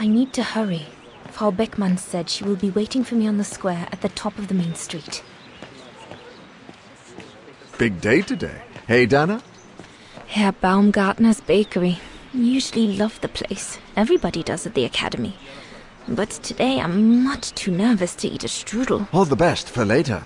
I need to hurry. Frau Beckmann said she will be waiting for me on the square at the top of the main street. Big day today. Hey, Dana? Herr Baumgartner's bakery. Usually love the place. Everybody does at the academy. But today I'm much too nervous to eat a strudel. All the best for later.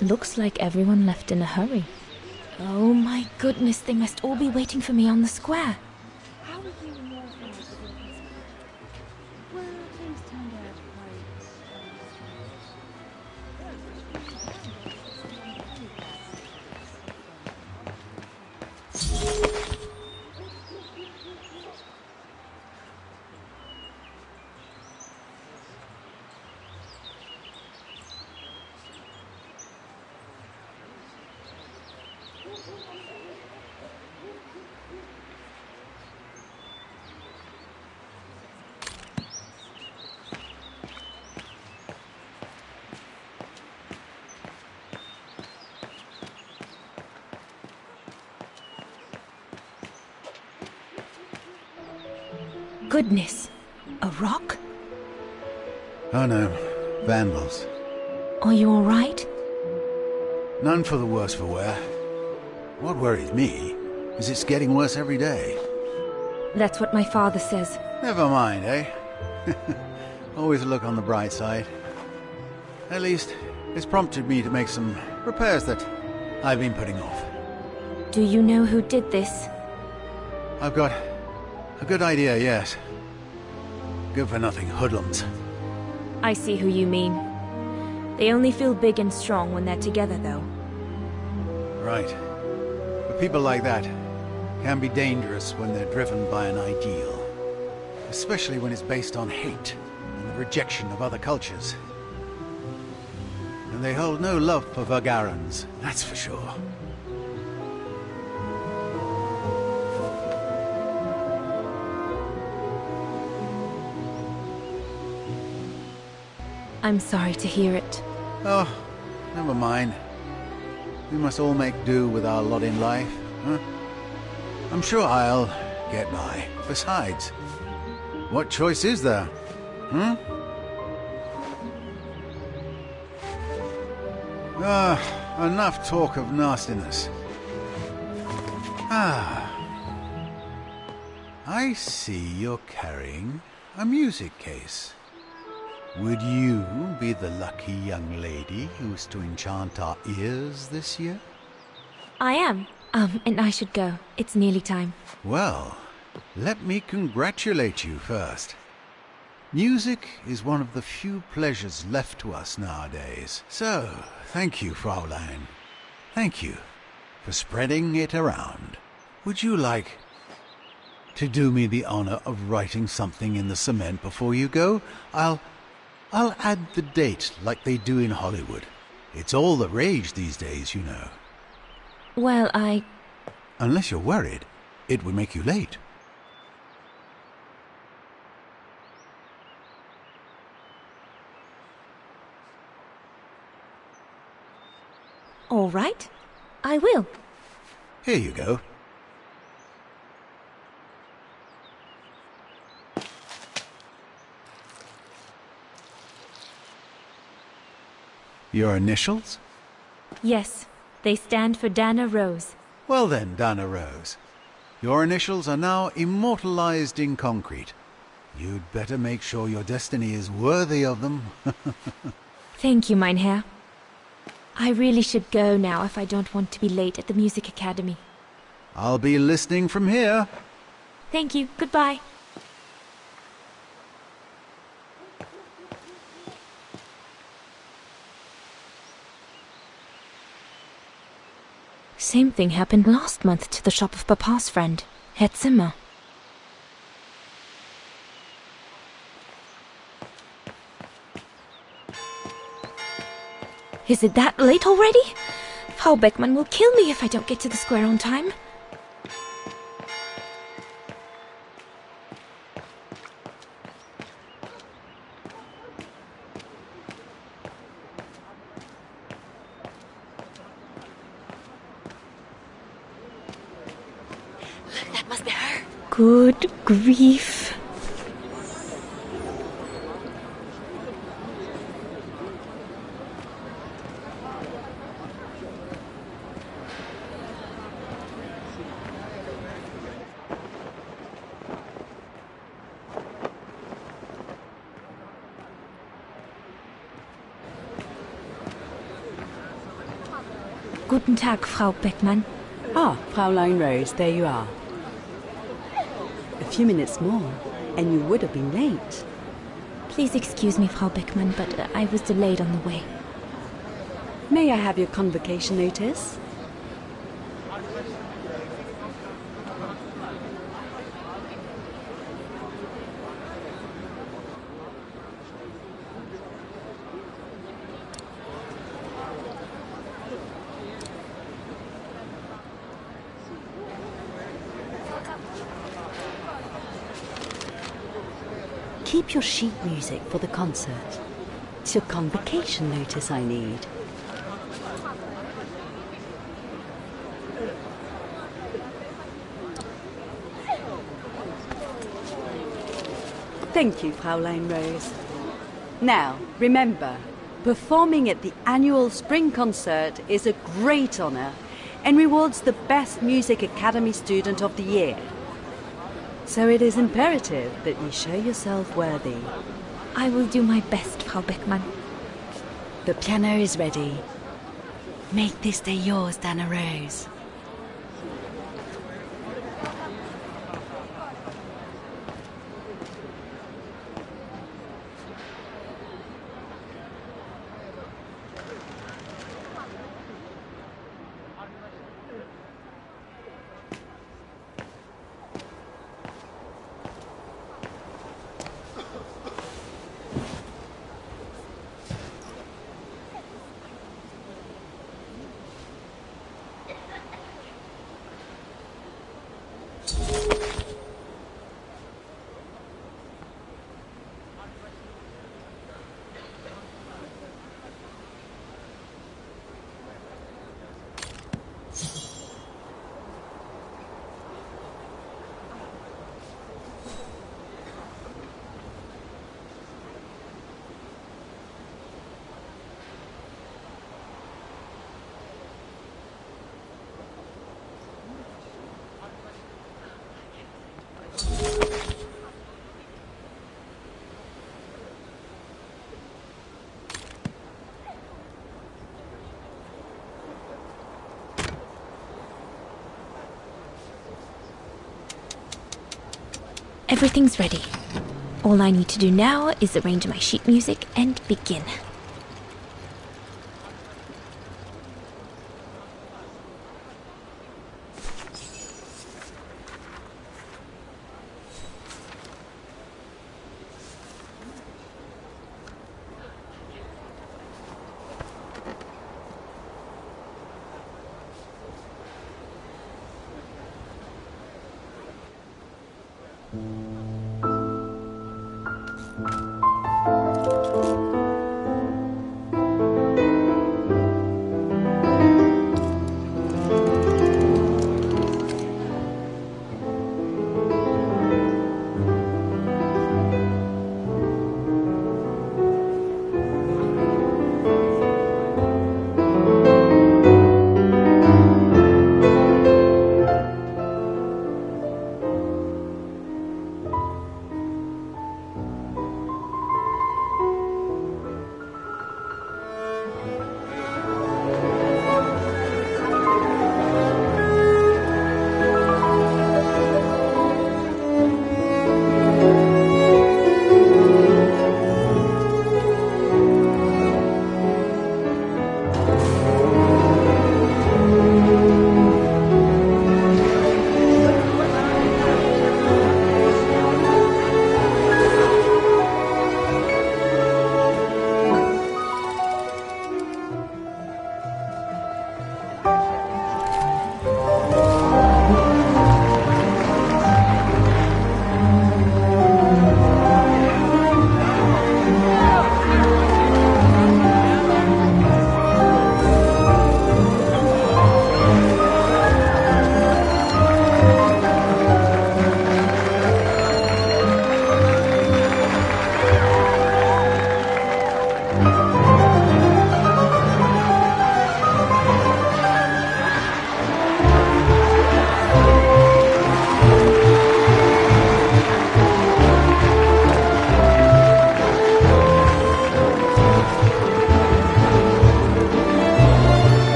Looks like everyone left in a hurry. Oh my goodness, they must all be waiting for me on the square. How would you know that? Well, things turned out Goodness, a rock? Oh no, vandals. Are you all right? None for the worse for wear. What worries me is it's getting worse every day. That's what my father says. Never mind, eh? Always look on the bright side. At least, it's prompted me to make some repairs that I've been putting off. Do you know who did this? I've got a good idea, yes. Good-for-nothing hoodlums. I see who you mean. They only feel big and strong when they're together, though. Right. But people like that can be dangerous when they're driven by an ideal. Especially when it's based on hate and the rejection of other cultures. And they hold no love for Vagarans, that's for sure. I'm sorry to hear it. Oh, never mind. We must all make do with our lot in life, huh? I'm sure I'll get by. Besides, what choice is there? Hmm? Enough talk of nastiness. I see you're carrying a music case. Would you be the lucky young lady who's to enchant our ears this year? I am. And I should go. It's nearly time. Well, let me congratulate you first. Music is one of the few pleasures left to us nowadays. So, thank you, Fraulein. Thank you for spreading it around. Would you like to do me the honor of writing something in the cement before you go? I'll add the date like they do in Hollywood. It's all the rage these days, you know. Well, Unless you're worried, it would make you late. All right. I will. Here you go. Your initials? Yes, they stand for Dana Rose. Well then, Dana Rose. Your initials are now immortalized in concrete. You'd better make sure your destiny is worthy of them. Thank you, mein Herr. I really should go now if I don't want to be late at the Music Academy. I'll be listening from here. Thank you. Goodbye. Same thing happened last month to the shop of Papa's friend, Herr Zimmer. Is it that late already? Frau Beckmann will kill me if I don't get to the square on time. That must be her. Good grief. Guten Tag, Frau Beckmann. Ah, Fraulein Rose, there you are. A few minutes more, and you would have been late. Please excuse me, Frau Beckmann, but I was delayed on the way. May I have your convocation notice? Keep your sheet music for the concert. It's your convocation notice I need. Thank you, Fraulein Rose. Now, remember, performing at the annual spring concert is a great honor and rewards the best Music Academy student of the year. So it is imperative that you show yourself worthy. I will do my best, Frau Beckmann. The piano is ready. Make this day yours, Dana Rose. Everything's ready. All I need to do now is arrange my sheet music and begin.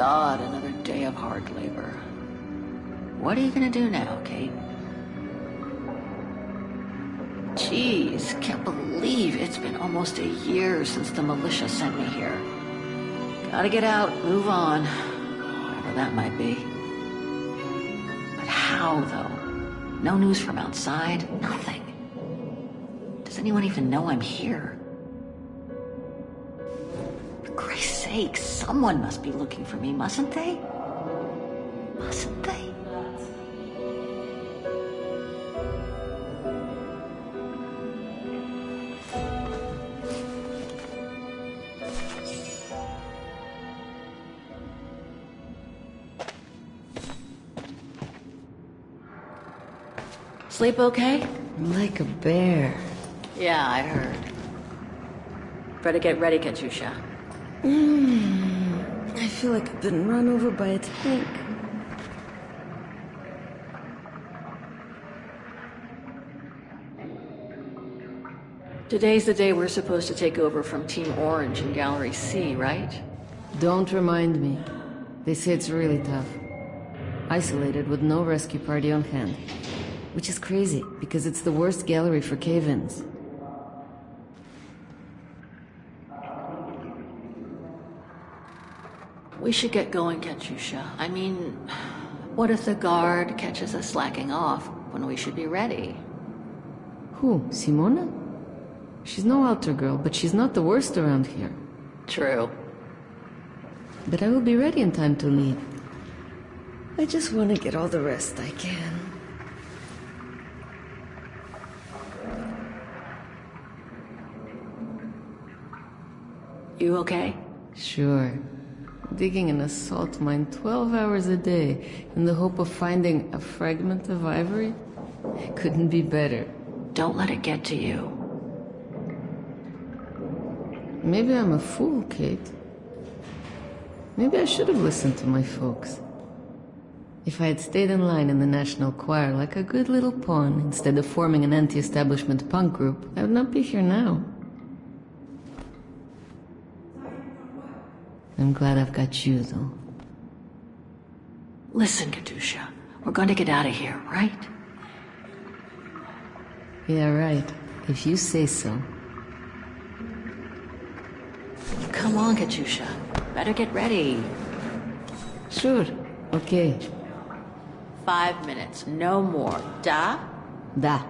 God, another day of hard labor. What are you gonna do now, Kate? Jeez, can't believe it's been almost a year since the militia sent me here. Gotta get out, move on, whatever that might be. But how, though? No news from outside, nothing. Does anyone even know I'm here? For Christ's sake, someone must be looking for me, mustn't they? Mustn't they? Sleep okay? Like a bear. Yeah, I heard. Better get ready, Katyusha. I feel like I've been run over by a tank. Today's the day we're supposed to take over from Team Orange in Gallery C, right? Don't remind me. They say it's really tough. Isolated with no rescue party on hand. Which is crazy, because it's the worst gallery for cave-ins. We should get going, Katyusha. I mean, what if the guard catches us slacking off when we should be ready? Who, Simona? She's no altar girl, but she's not the worst around here. True. But I will be ready in time to lead. I just want to get all the rest I can. You okay? Sure. Digging an assault mine 12 hours a day in the hope of finding a fragment of ivory? Couldn't be better. Don't let it get to you. Maybe I'm a fool, Kate. Maybe I should have listened to my folks. If I had stayed in line in the National Choir like a good little pawn instead of forming an anti-establishment punk group, I would not be here now. I'm glad I've got you, though. Listen, Katyusha, we're going to get out of here, right? Yeah, right. If you say so. Come on, Katyusha. Better get ready. Sure. Okay. 5 minutes, no more. Da? Da.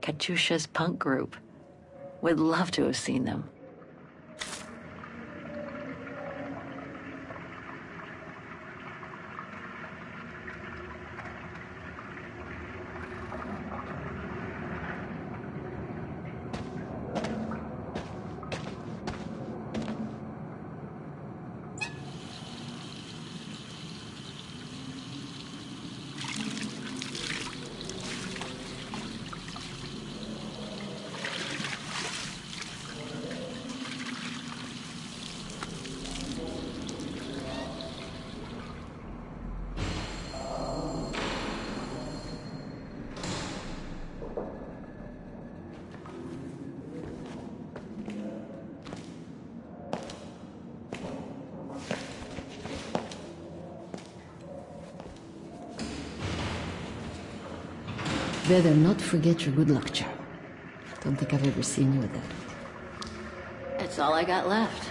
Katyusha's punk group. We'd love to have seen them. Better not forget your good luck charm. Don't think I've ever seen you with that. It's all I got left.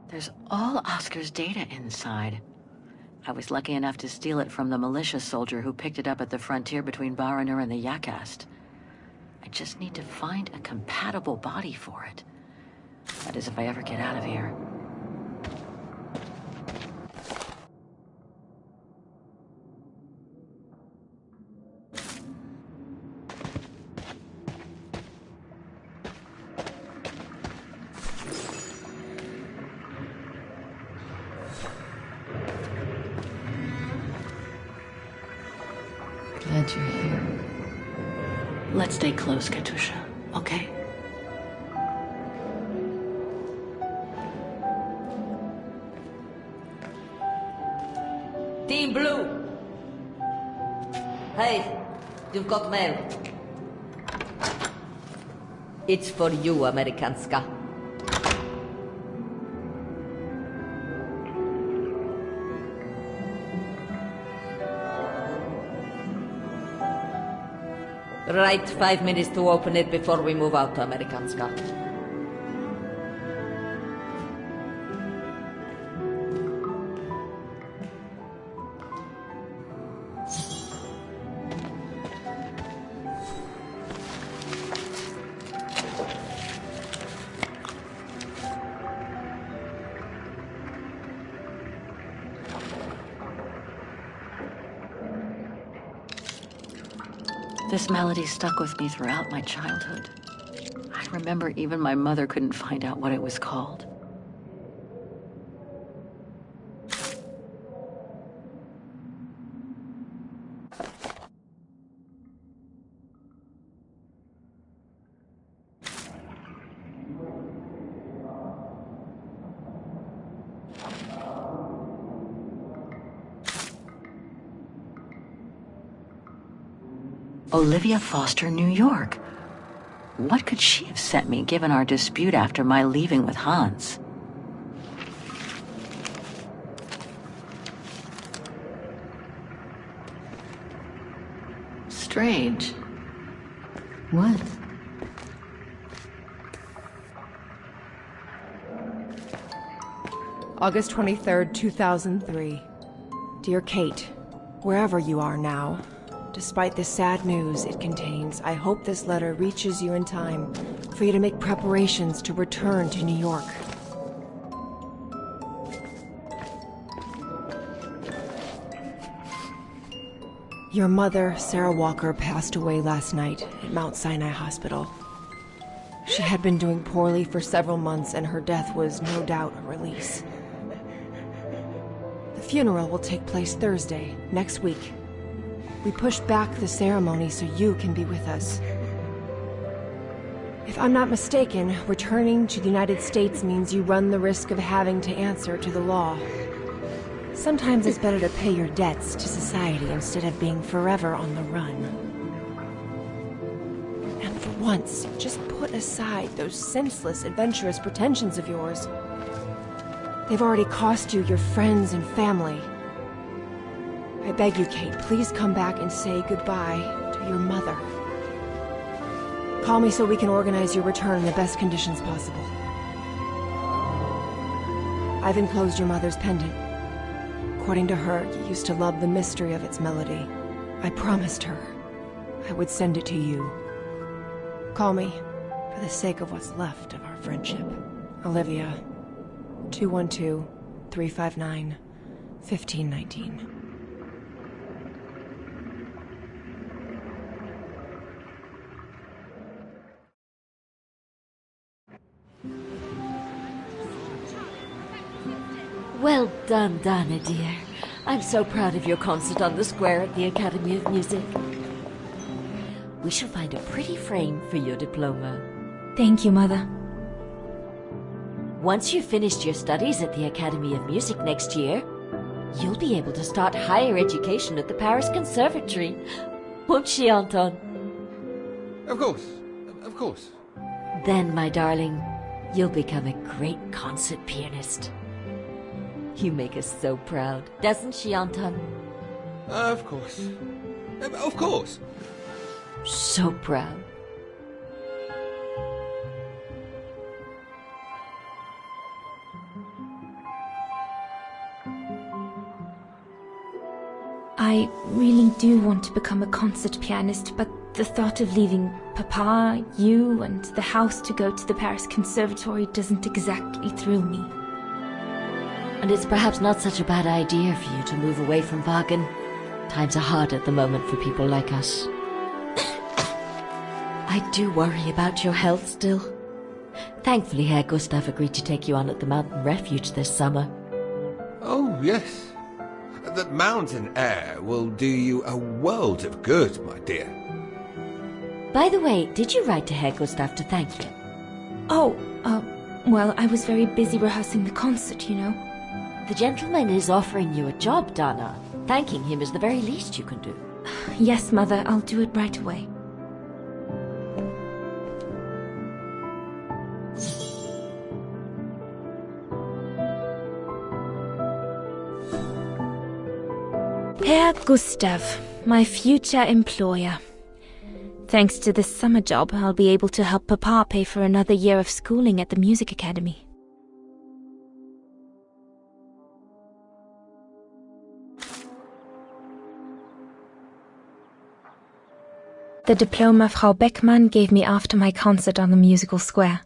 There's all Oscar's data inside. I was lucky enough to steal it from the militia soldier who picked it up at the frontier between Baranur and the Yakast. I just need to find a compatible body for it. That is, if I ever get out of here. that you're here. Let's stay close, Katusha, okay? Team Blue! Hey, you've got mail. It's for you, Amerikanska. Right, 5 minutes to open it before we move out to Amerikanska. This melody stuck with me throughout my childhood. I remember even my mother couldn't find out what it was called. Olivia Foster, New York. What could she have sent me given our dispute after my leaving with Hans? Strange. What? August 23rd, 2003. Dear Kate, wherever you are now, despite the sad news it contains, I hope this letter reaches you in time for you to make preparations to return to New York. Your mother, Sarah Walker, passed away last night at Mount Sinai Hospital. She had been doing poorly for several months, and her death was no doubt a release. The funeral will take place Thursday, next week. We pushed back the ceremony so you can be with us. If I'm not mistaken, returning to the United States means you run the risk of having to answer to the law. Sometimes it's better to pay your debts to society instead of being forever on the run. And for once, just put aside those senseless, adventurous pretensions of yours. They've already cost you your friends and family. I beg you, Kate, please come back and say goodbye to your mother. Call me so we can organize your return in the best conditions possible. I've enclosed your mother's pendant. According to her, you used to love the mystery of its melody. I promised her I would send it to you. Call me for the sake of what's left of our friendship. Olivia, 212-359-1519. Well done, Dana, dear. I'm so proud of your concert on the square at the Academy of Music. We shall find a pretty frame for your diploma. Thank you, Mother. Once you've finished your studies at the Academy of Music next year, you'll be able to start higher education at the Paris Conservatory. Won't she, Anton? Of course. Of course. Then, my darling, you'll become a great concert pianist. You make us so proud, doesn't she, Anton? Of course. Of course. So proud. I really do want to become a concert pianist, but the thought of leaving Papa, you, and the house to go to the Paris Conservatory doesn't exactly thrill me. And it's perhaps not such a bad idea for you to move away from Wagen. Times are hard at the moment for people like us. I do worry about your health still. Thankfully, Herr Gustav agreed to take you on at the mountain refuge this summer. Oh, yes. The mountain air will do you a world of good, my dear. By the way, did you write to Herr Gustav to thank him? Oh, well, I was very busy rehearsing the concert, you know. The gentleman is offering you a job, Dana. Thanking him is the very least you can do. Yes, Mother, I'll do it right away. Herr Gustav, my future employer. Thanks to this summer job, I'll be able to help Papa pay for another year of schooling at the music academy. The diploma Frau Beckmann gave me after my concert on the musical square.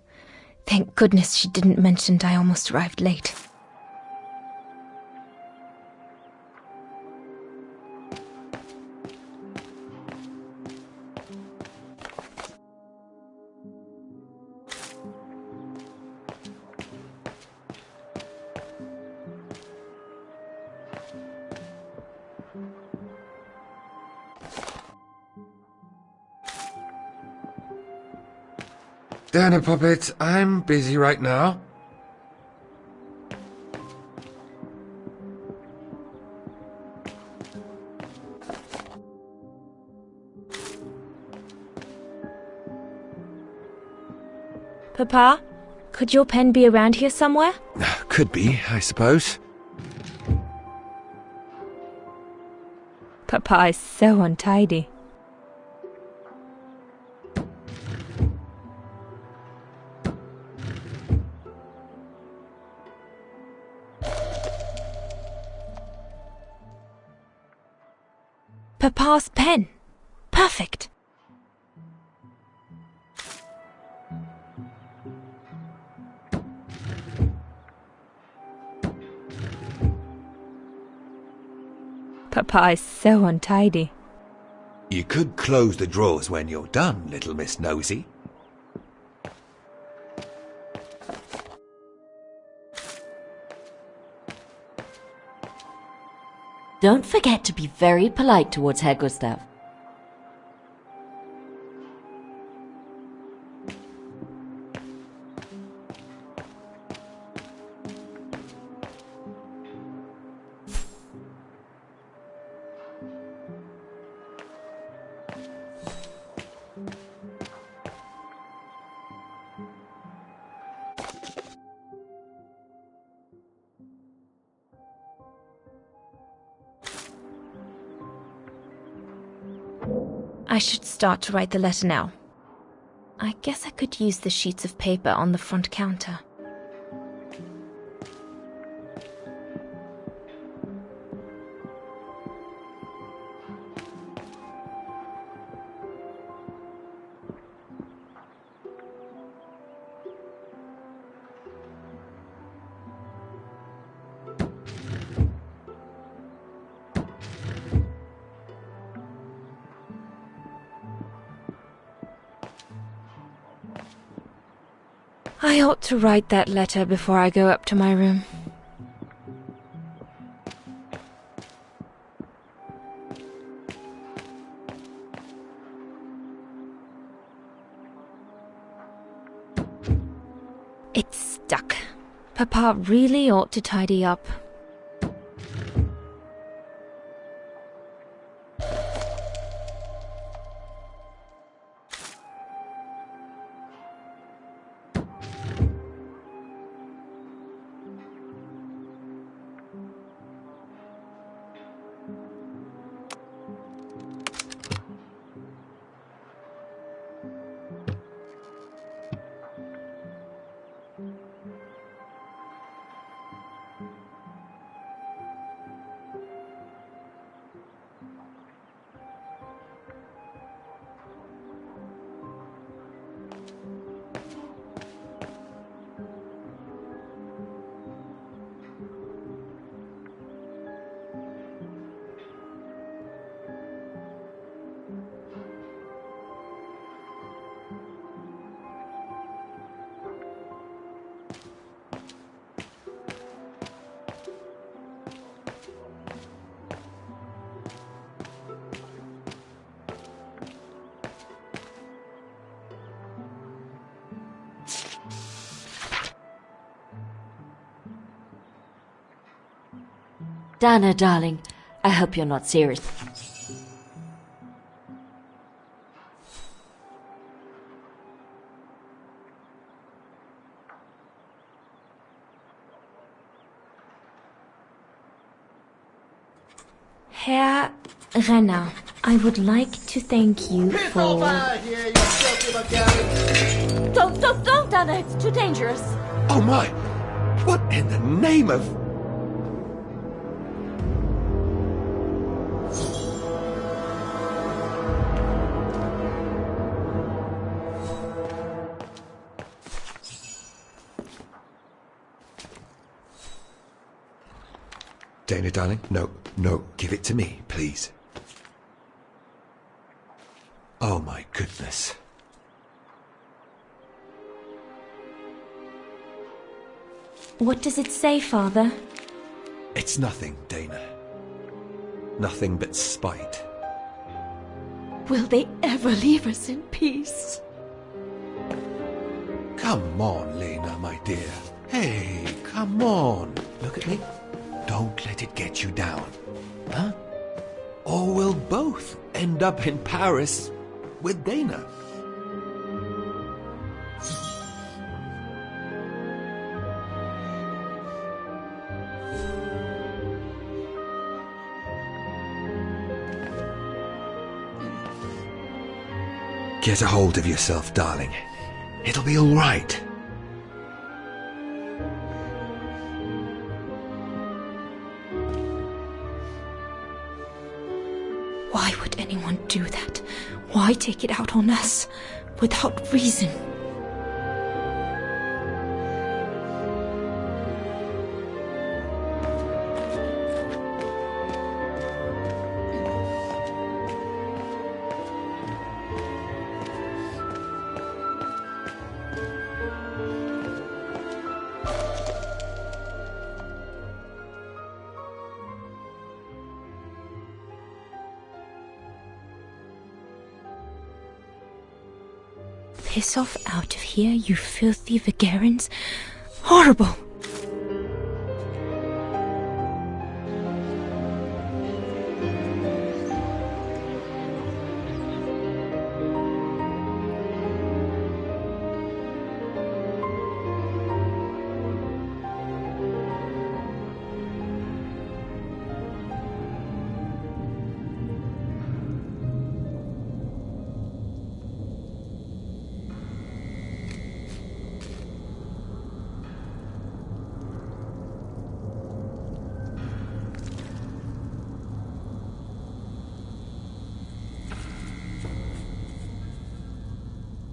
Thank goodness she didn't mention I almost arrived late. Dana Puppet, I'm busy right now. Papa, could your pen be around here somewhere? Could be, I suppose. Papa is so untidy. Papa's pen. Perfect. Papa is so untidy. You could close the drawers when you're done, little Miss Nosy. Don't forget to be very polite towards Herr Gustav. I should start to write the letter now. I guess I could use the sheets of paper on the front counter. I ought to write that letter before I go up to my room. It's stuck. Papa really ought to tidy up. Dana, darling, I hope you're not serious. Herr Renner, I would like to thank you for... Don't, Dana, it's too dangerous. Oh my! What in the name of... Dana, darling, no, give it to me, please. Oh my goodness. What does it say, Father? It's nothing, Dana. Nothing but spite. Will they ever leave us in peace? Come on, Lena, my dear. Hey, come on. Look at me. Don't let it get you down. Huh? Or we'll both end up in Paris with Dana. Get a hold of yourself, darling. It'll be all right. Why would anyone do that? Why take it out on us? Without reason. Piss off out of here, you filthy Vagarans. Horrible!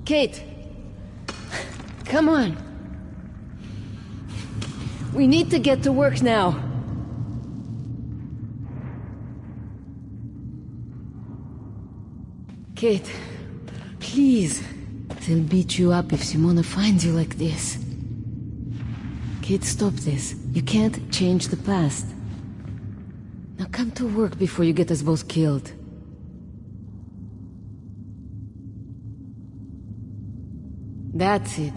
Kate! Come on! We need to get to work now! Kate, please! They'll beat you up if Simona finds you like this. Kate, stop this. You can't change the past. Now come to work before you get us both killed. That's it.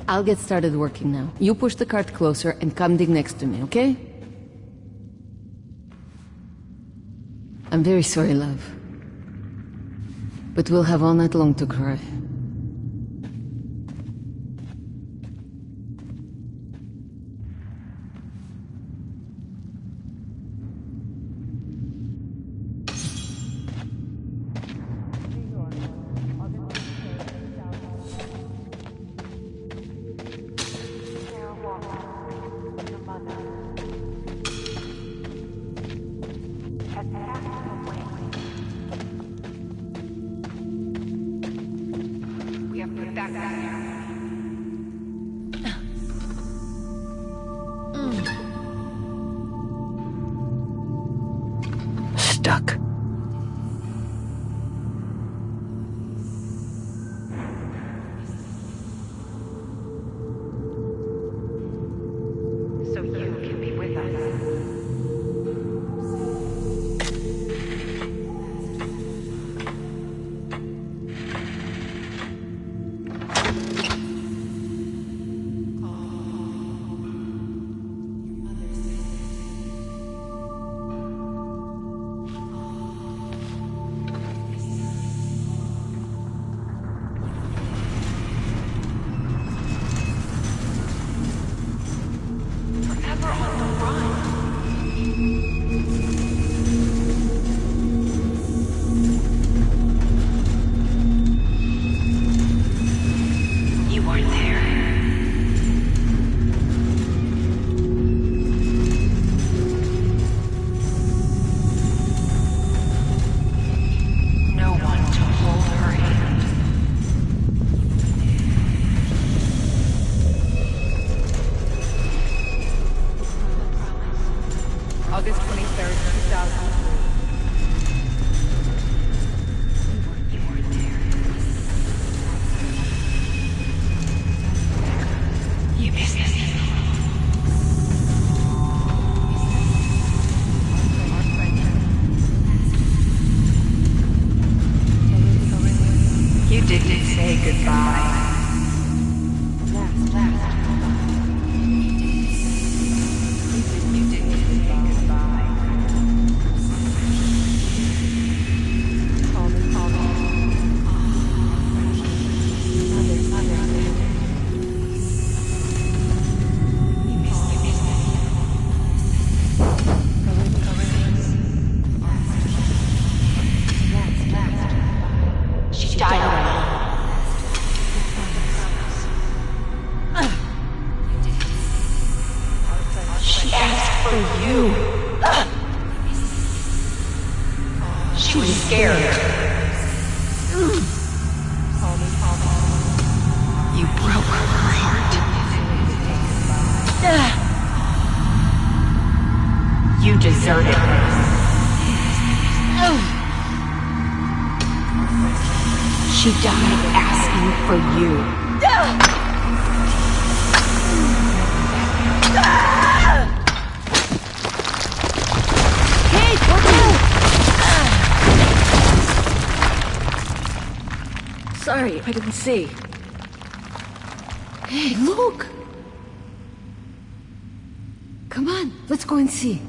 I'll get started working now. You push the cart closer and come dig next to me, okay? I'm very sorry, love. But we'll have all night long to cry. Stuck. So you can be with us. you. She was scared. You broke her heart. You deserted her. She died asking for you. Sorry, I didn't see. Hey, look! Come on, let's go and see.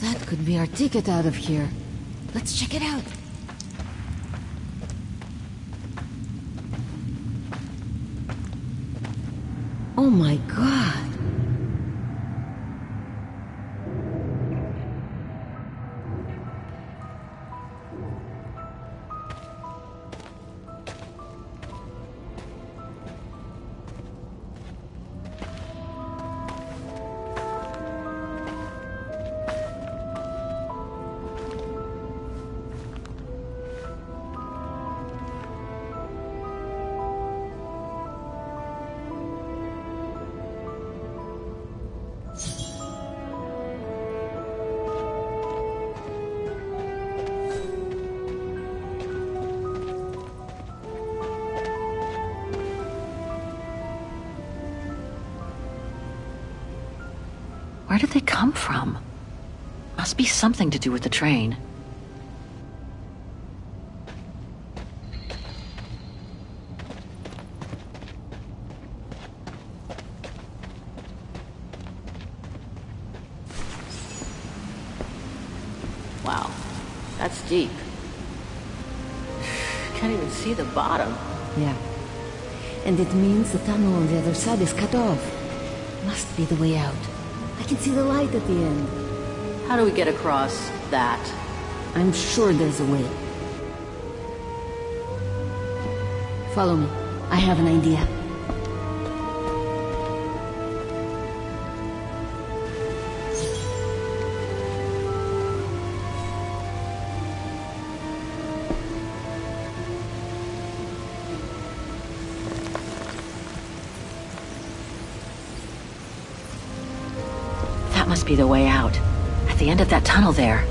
That could be our ticket out of here. Let's check it out. Oh my god! Where did they come from? Must be something to do with the train. Wow, that's deep. Can't even see the bottom. Yeah. And it means the tunnel on the other side is cut off. Must be the way out. I can see the light at the end. How do we get across that? I'm sure there's a way. Follow me. I have an idea. That must be the way out. At the end of that tunnel there.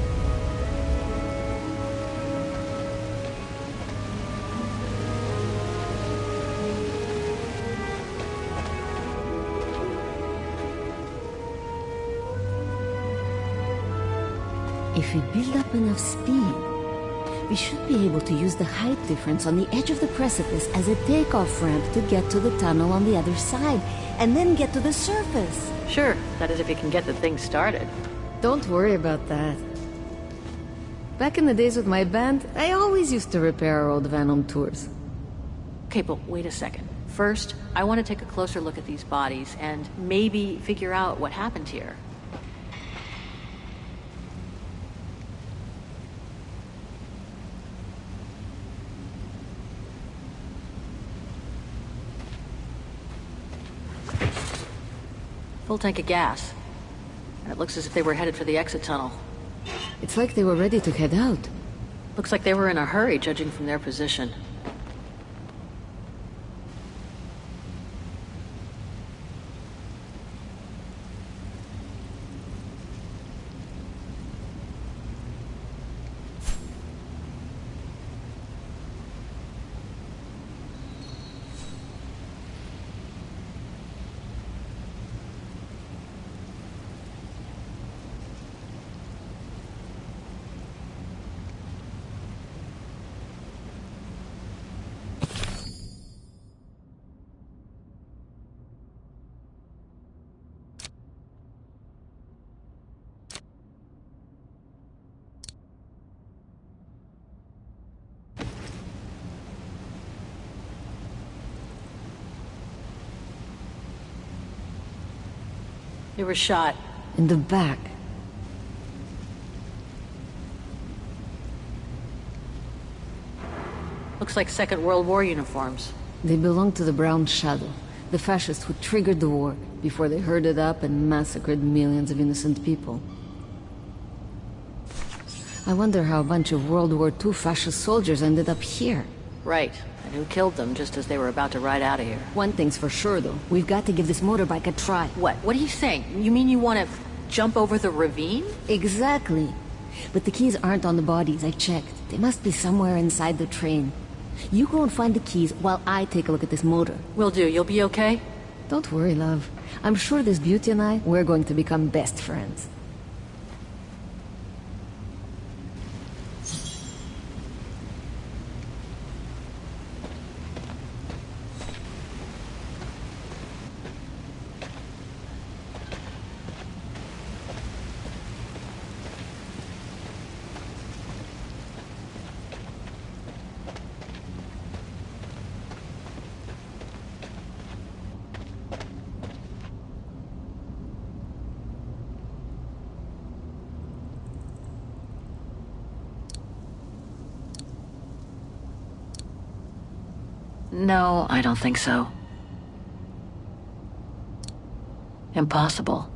If we build up enough speed, we should be able to use the height difference on the edge of the precipice as a takeoff ramp to get to the tunnel on the other side, and then get to the surface. Sure, that is if you can get the thing started. Don't worry about that. Back in the days with my band, I always used to repair our old van on tours. Okay, but wait a second. First, I want to take a closer look at these bodies and maybe figure out what happened here. Full tank of gas. And it looks as if they were headed for the exit tunnel. It's like they were ready to head out. Looks like they were in a hurry, judging from their position. They were shot. In the back. Looks like Second World War uniforms. They belong to the Brown Shadow, the fascists who triggered the war before they herded up and massacred millions of innocent people. I wonder how a bunch of World War II fascist soldiers ended up here. Right. And who killed them just as they were about to ride out of here. One thing's for sure, though. We've got to give this motorbike a try. What? What are you saying? You mean you want to jump over the ravine? Exactly. But the keys aren't on the bodies, I checked. They must be somewhere inside the train. You go and find the keys while I take a look at this motor. Will do. You'll be okay? Don't worry, love. I'm sure this beauty and I, we're going to become best friends. No, I don't think so. Impossible.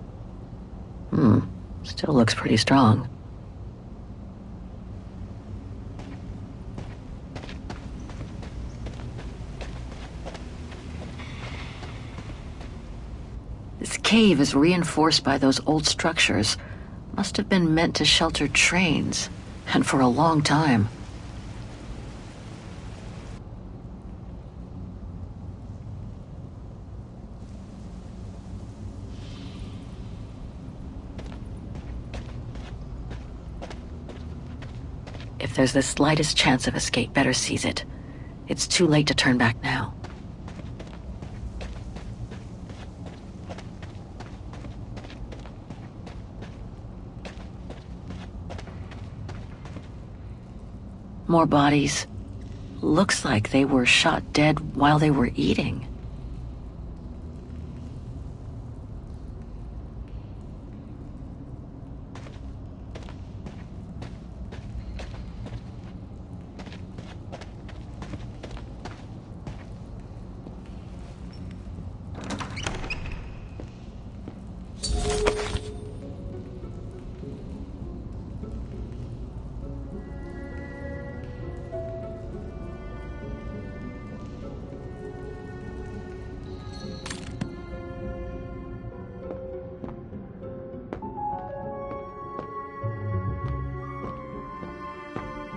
Still looks pretty strong. This cave is reinforced by those old structures. Must have been meant to shelter trains, and for a long time. If there's the slightest chance of escape, better seize it. It's too late to turn back now. More bodies. Looks like they were shot dead while they were eating.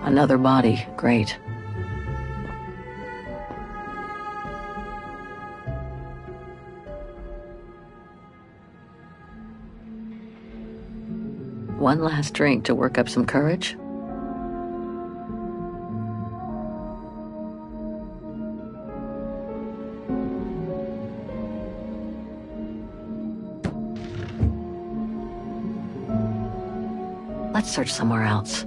Another body. Great. One last drink to work up some courage? Let's search somewhere else.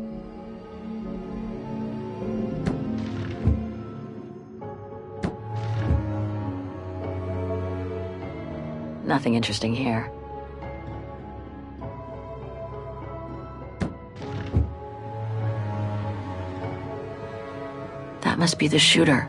Nothing interesting here. That must be the shooter.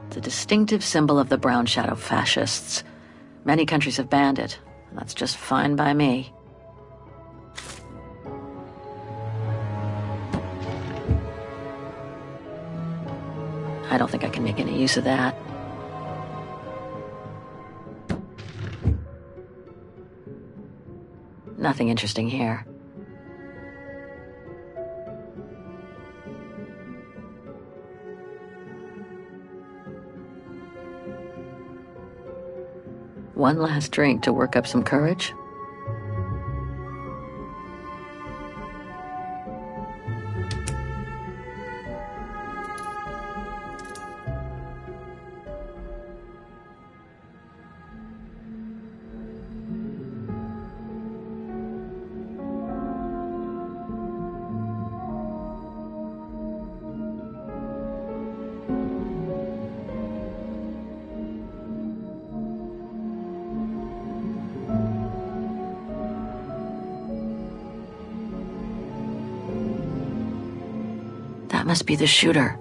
The distinctive symbol of the Brown Shadow fascists. Many countries have banned it, and that's just fine by me. I don't think I can make any use of that. Nothing interesting here. One last drink to work up some courage? That must be the shooter.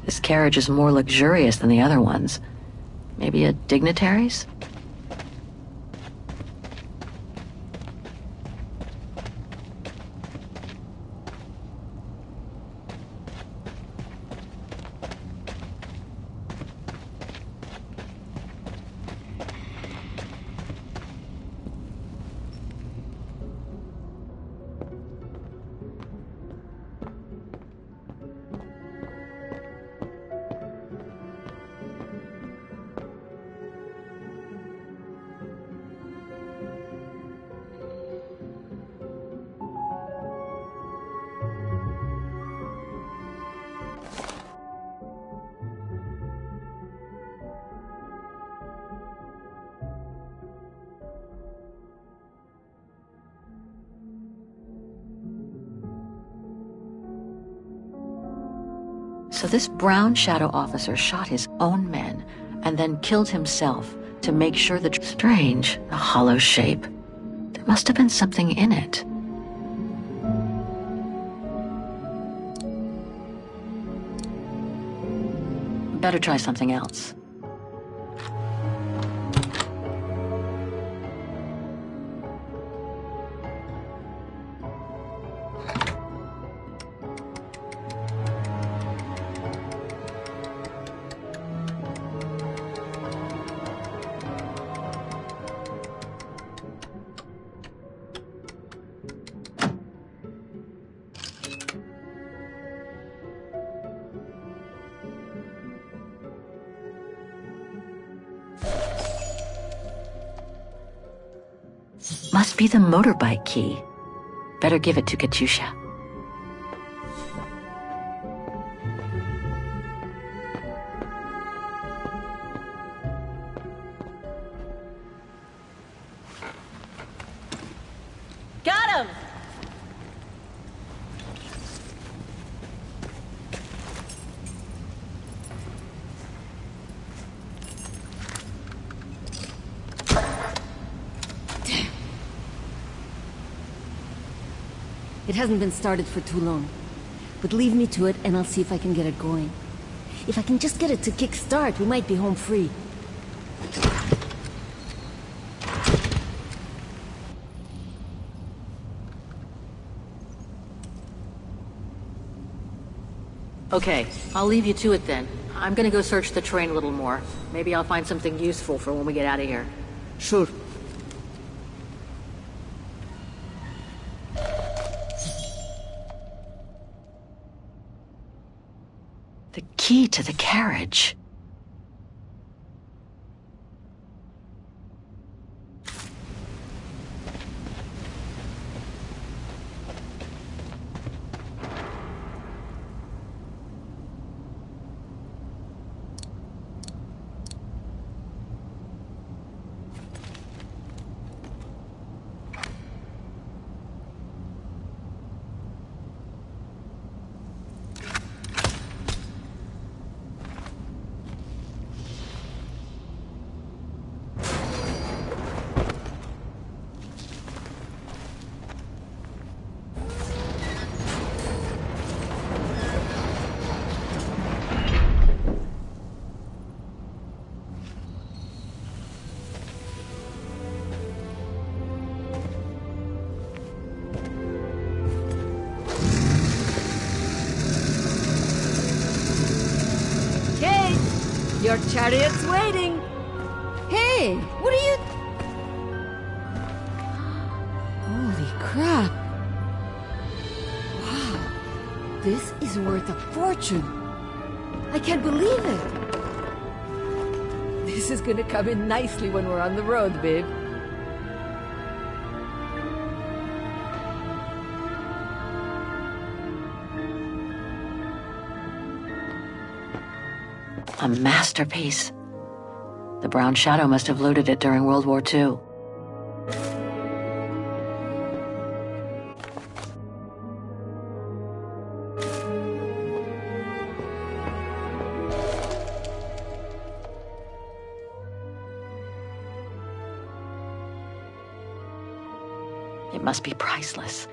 This carriage is more luxurious than the other ones. Maybe a dignitary's? So this brown shadow officer shot his own men and then killed himself to make sure that... Strange, the hollow shape. There must have been something in it. Better try something else. Must be the motorbike key. Better give it to Katusha. Got him! It hasn't been started for too long. But leave me to it and I'll see if I can get it going. If I can just get it to kick-start, we might be home free. Okay, I'll leave you to it then. I'm gonna go search the train a little more. Maybe I'll find something useful for when we get out of here. Sure. The key to the carriage. Your chariot's waiting. Hey, what are you... Holy crap. Wow. This is worth a fortune. I can't believe it. This is gonna come in nicely when we're on the road, babe. A masterpiece. The Brown Shadow must have looted it during World War II. It must be priceless.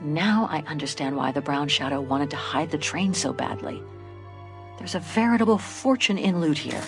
Now I understand why the Brown Shadow wanted to hide the train so badly. There's a veritable fortune in loot here.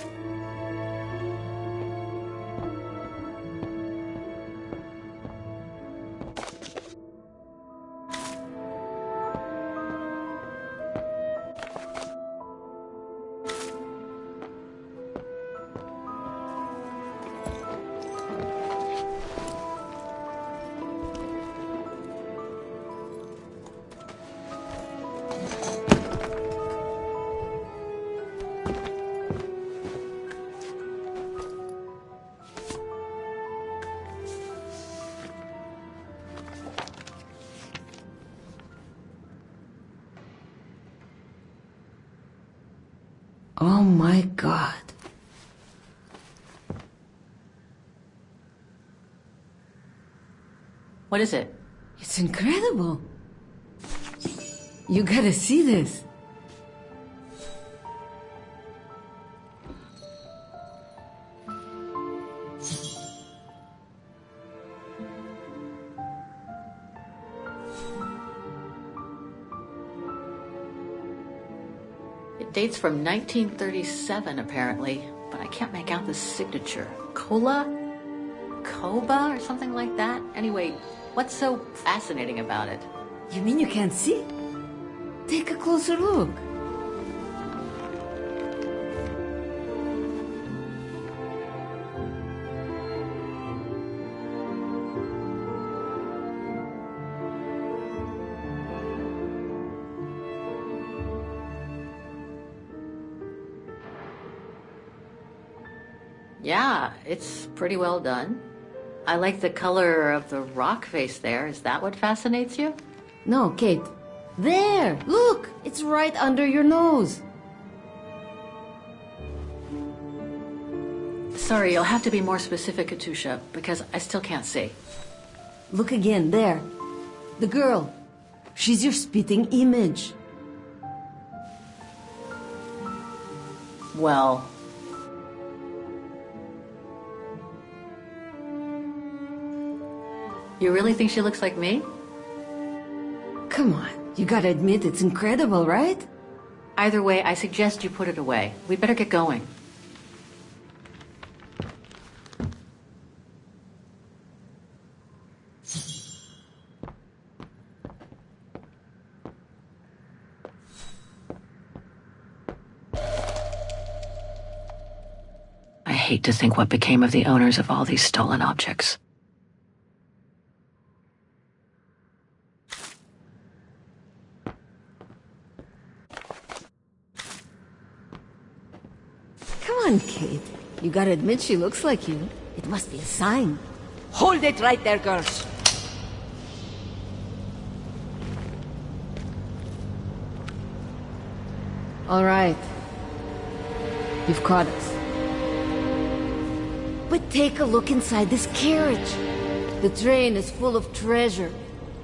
Oh my God. What is it? It's incredible. You gotta see this. It dates from 1937, apparently, but I can't make out the signature. Kola? Koba or something like that? Anyway, what's so fascinating about it? You mean you can't see? Take a closer look. Yeah, it's pretty well done. I like the color of the rock face there. Is that what fascinates you? No, Kate. There! Look! It's right under your nose. Sorry, you'll have to be more specific, Katusha, because I still can't see. Look again, there. The girl. She's your spitting image. Well... You really think she looks like me? Come on, you gotta admit it's incredible, right? Either way, I suggest you put it away. We'd better get going. hate to think what became of the owners of all these stolen objects. Come on, Kate. You gotta admit she looks like you. It must be a sign. Hold it right there, girls. All right. You've caught us. But take a look inside this carriage. The train is full of treasure.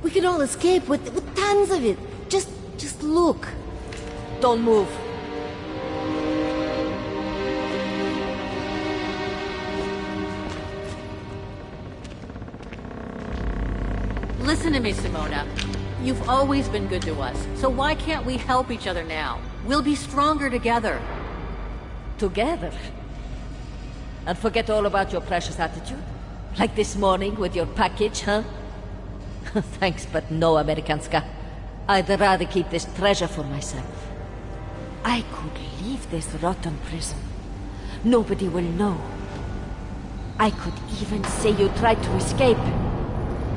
We can all escape with tons of it. Just look. Don't move. Listen to me, Simona. You've always been good to us, so why can't we help each other now? We'll be stronger together. Together? And forget all about your precious attitude? Like this morning with your package, huh? Thanks, but no, Amerikanska. I'd rather keep this treasure for myself. I could leave this rotten prison. Nobody will know. I could even say you tried to escape.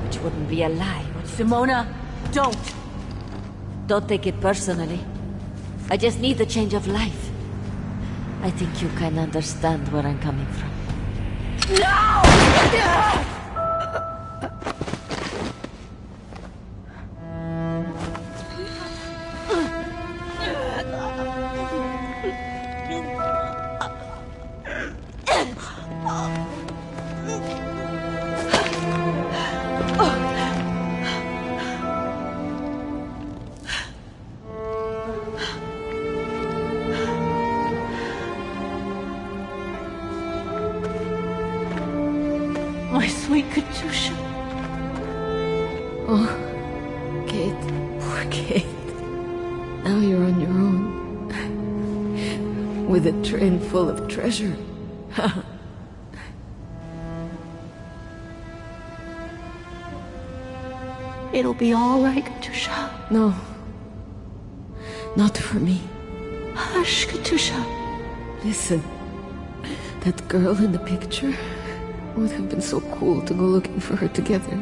Which wouldn't be a lie, would it? Simona, don't! Don't take it personally. I just need a change of life. I think you can understand where I'm coming from. No! My sweet Katusha. Oh, Kate. Poor Kate. Now you're on your own. With a train full of treasure. It'll be all right, Katusha. No. Not for me. Hush, Katusha. Listen. That girl in the picture would have been so cool to go looking for her together,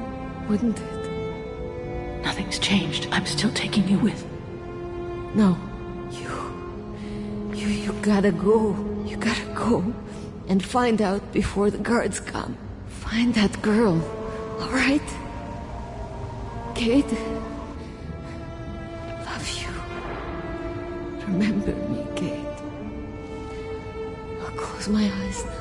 wouldn't it? Nothing's changed. I'm still taking you with. No. You gotta go. You gotta go. And find out before the guards come. Find that girl. All right? Kate? Love you. Remember me, Kate. I'll close my eyes now.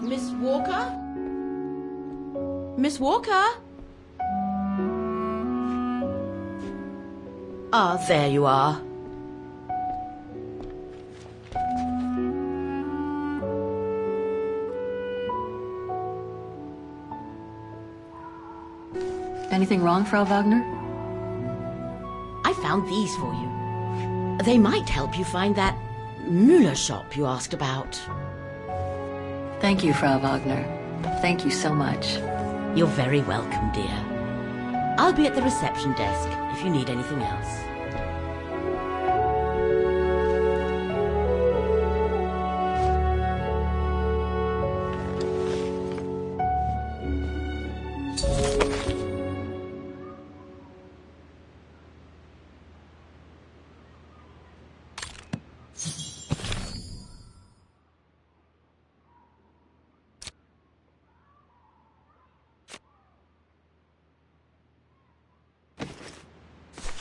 Miss Walker? Miss Walker? Ah, there you are. Anything wrong, Frau Wagner? I found these for you. They might help you find that Müller shop you asked about. Thank you, Frau Wagner. Thank you so much. You're very welcome, dear. I'll be at the reception desk if you need anything else.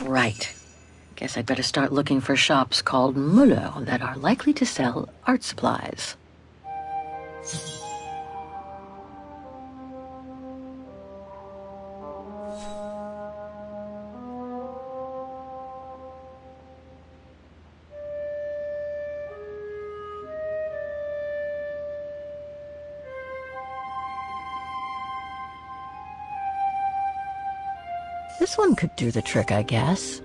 Right. Guess I'd better start looking for shops called Müller that are likely to sell art supplies. This one could do the trick, I guess.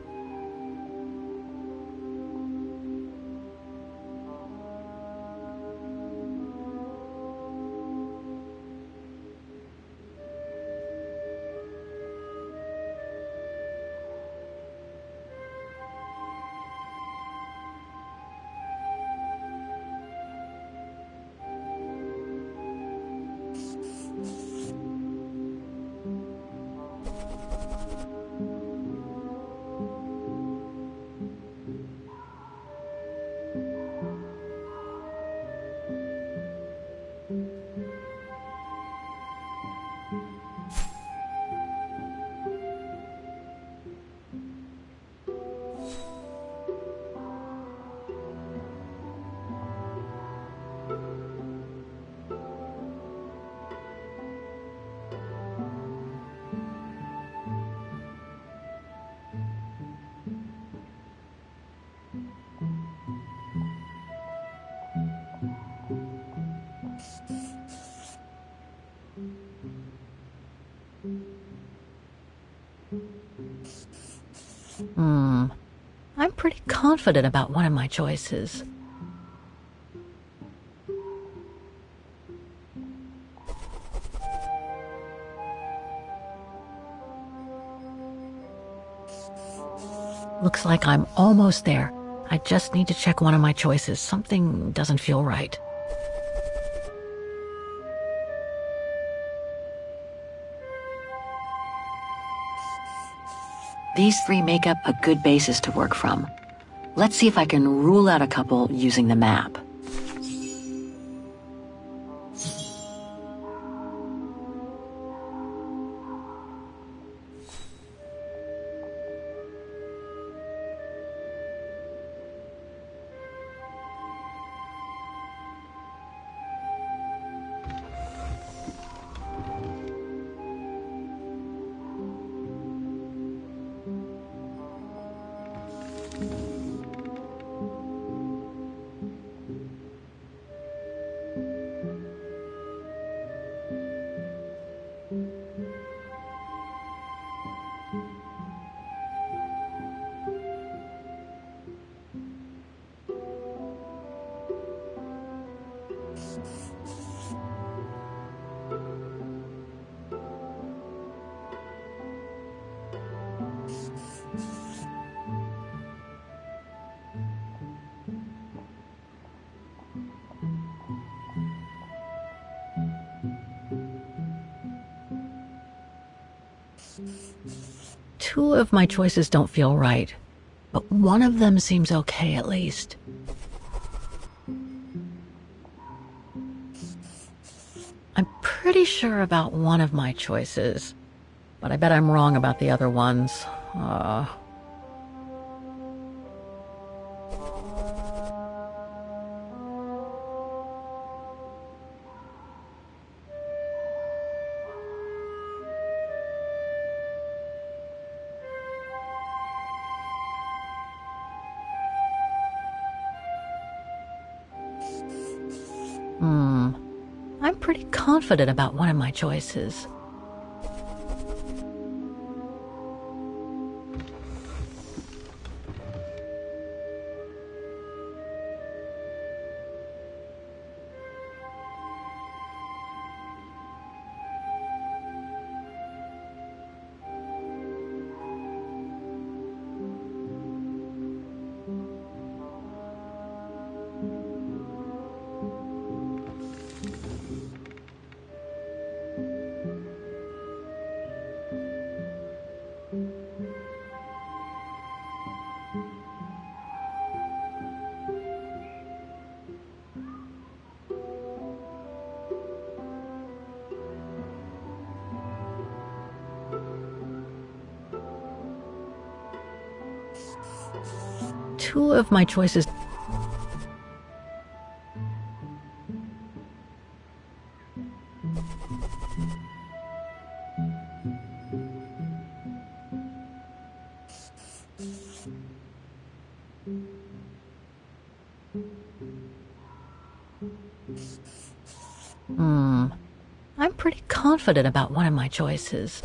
I'm pretty confident about one of my choices. Looks like I'm almost there. I just need to check one of my choices. Something doesn't feel right. These three make up a good basis to work from. Let's see if I can rule out a couple using the map. Two of my choices don't feel right, but one of them seems okay at least. I'm pretty sure about one of my choices, but I bet I'm wrong about the other ones. I'm pretty confident about one of my choices. Two of my choices. I'm pretty confident about one of my choices.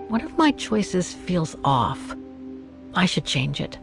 One of my choices feels off. I should change it.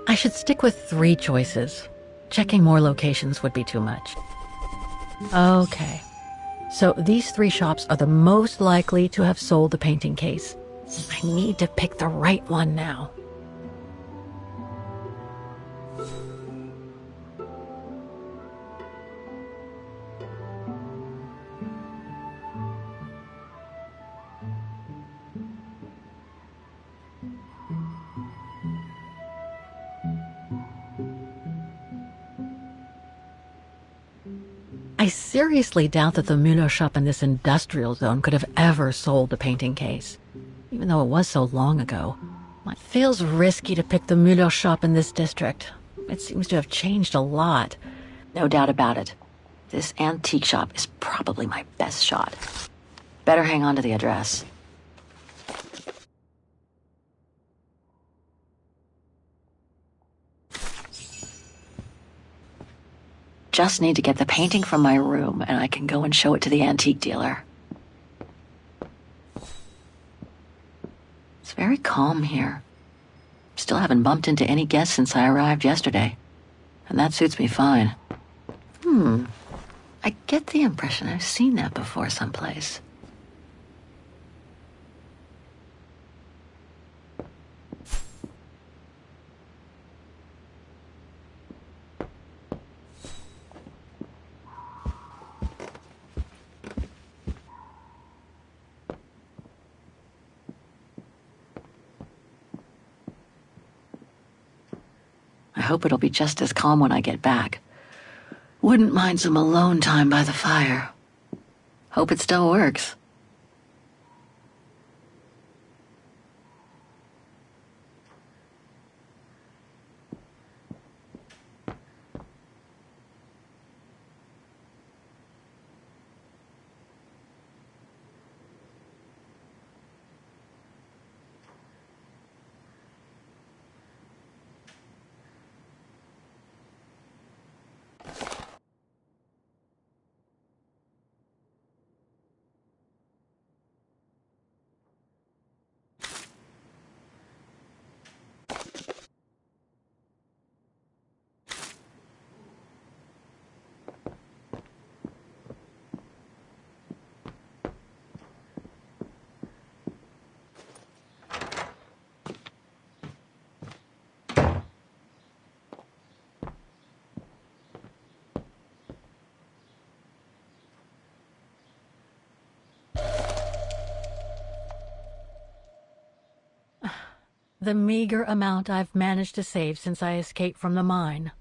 I should stick with 3 choices. Checking more locations would be too much. Okay. So these 3 shops are the most likely to have sold the painting case. I need to pick the right one now. I seriously doubt that the Müller shop in this industrial zone could have ever sold the painting case, even though it was so long ago. It feels risky to pick the Müller shop in this district. It seems to have changed a lot. No doubt about it. This antique shop is probably my best shot. Better hang on to the address. Just need to get the painting from my room, and I can go and show it to the antique dealer. It's very calm here. Still haven't bumped into any guests since I arrived yesterday. And that suits me fine. I get the impression I've seen that before someplace. I hope it'll be just as calm when I get back. Wouldn't mind some alone time by the fire. Hope it still works. The meager amount I've managed to save since I escaped from the mine.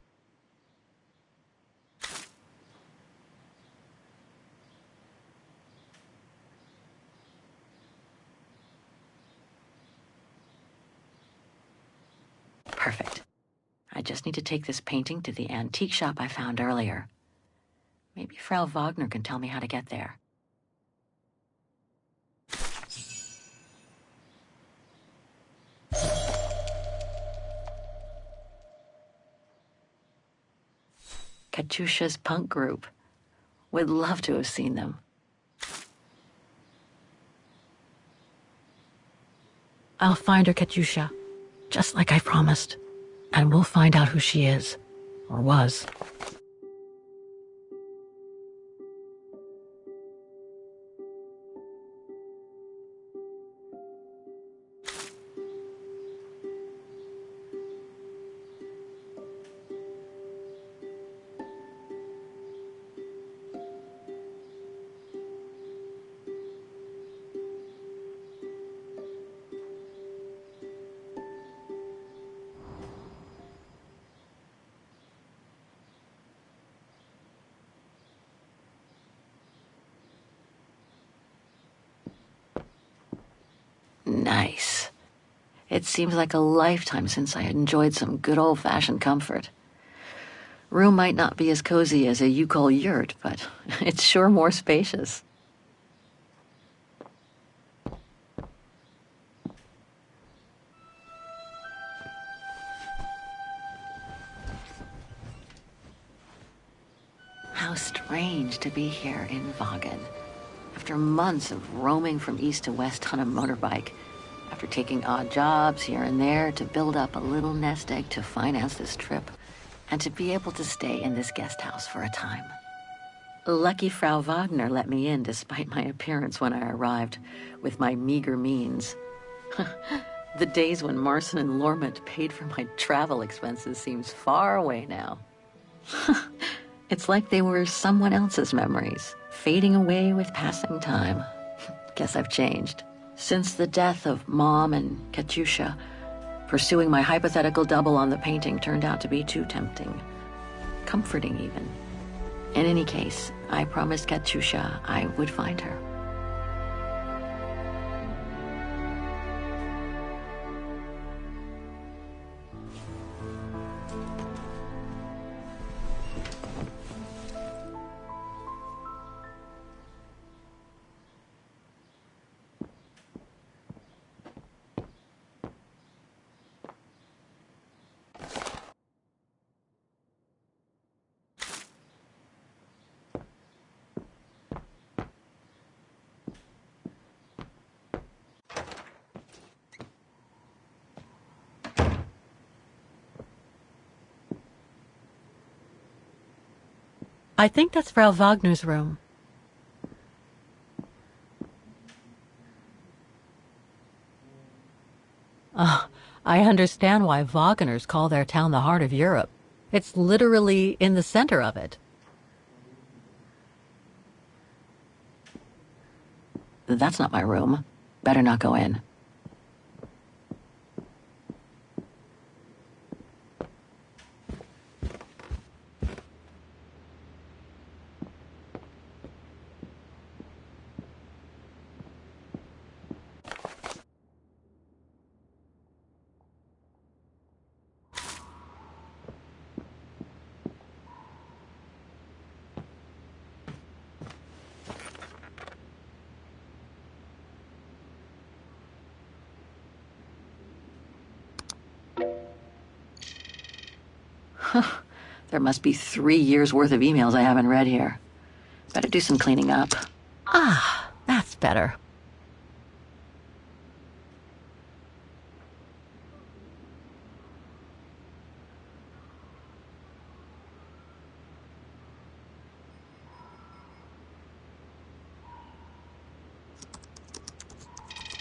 Perfect. I just need to take this painting to the antique shop I found earlier. Maybe Frau Wagner can tell me how to get there. Katyusha's punk group. Would love to have seen them. I'll find her, Katyusha, just like I promised. And we'll find out who she is, or was. Nice. It seems like a lifetime since I enjoyed some good old-fashioned comfort. Room might not be as cozy as a you-call yurt, but it's sure more spacious. How strange to be here in Vagen. After months of roaming from east to west on a motorbike, after taking odd jobs here and there to build up a little nest egg to finance this trip, and to be able to stay in this guest house for a time. Lucky Frau Wagner let me in despite my appearance when I arrived, with my meager means. The days when Marson and Lormont paid for my travel expenses seems far away now. It's like they were someone else's memories, fading away with passing time. Guess I've changed. Since the death of Mom and Katyusha, pursuing my hypothetical double on the painting turned out to be too tempting. Comforting, even. In any case, I promised Katyusha I would find her. I think that's Frau Wagner's room. I understand why Wagners call their town the heart of Europe. It's literally in the center of it. That's not my room. Better not go in. There must be 3 years' worth of emails I haven't read here. Better do some cleaning up. Ah, that's better.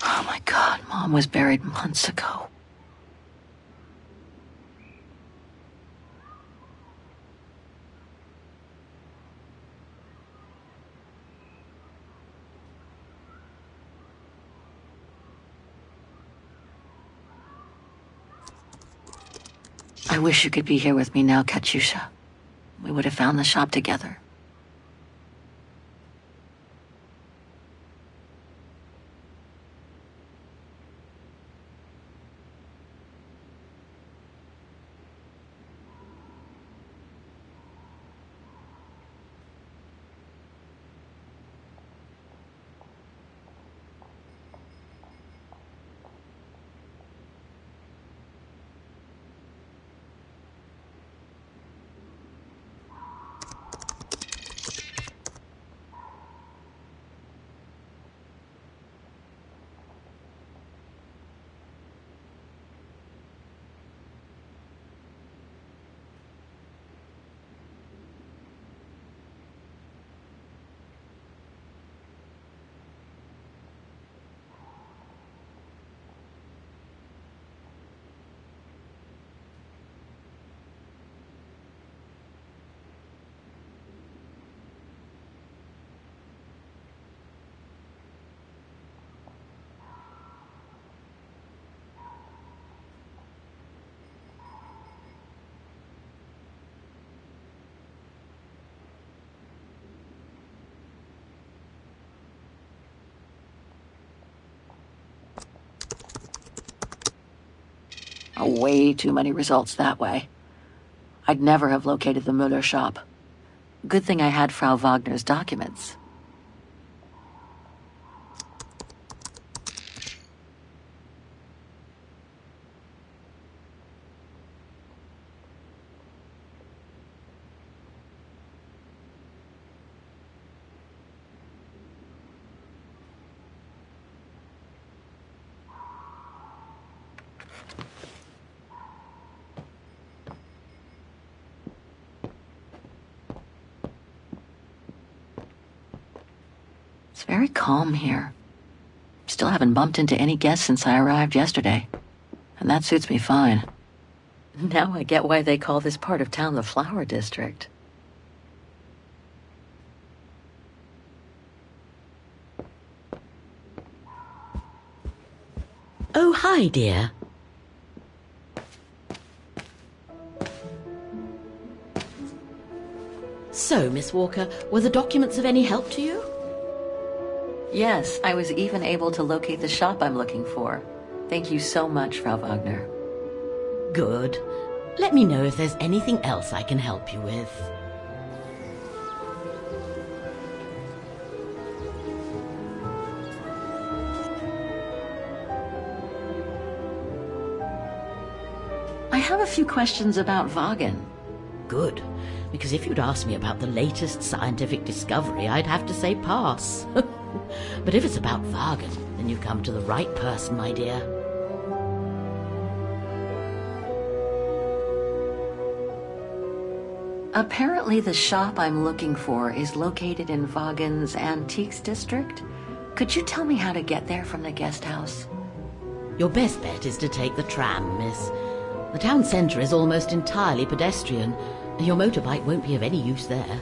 Oh my God, Mom was buried months ago. I wish you could be here with me now, Katyusha. We would have found the shop together. Way too many results that way. I'd never have located the Müller shop. Good thing I had Frau Wagner's documents. It's very calm here. Still haven't bumped into any guests since I arrived yesterday. And that suits me fine. Now I get why they call this part of town the Flower District. Oh, hi, dear. So, Miss Walker, were the documents of any help to you? Yes, I was even able to locate the shop I'm looking for. Thank you so much, Frau Wagner. Good. Let me know if there's anything else I can help you with. I have a few questions about Wagen. Good, because if you'd asked me about the latest scientific discovery, I'd have to say pass. But if it's about Wagen, then you've come to the right person, my dear. Apparently the shop I'm looking for is located in Wagen's Antiques District. Could you tell me how to get there from the guest house? Your best bet is to take the tram, miss. The town centre is almost entirely pedestrian, and your motorbike won't be of any use there.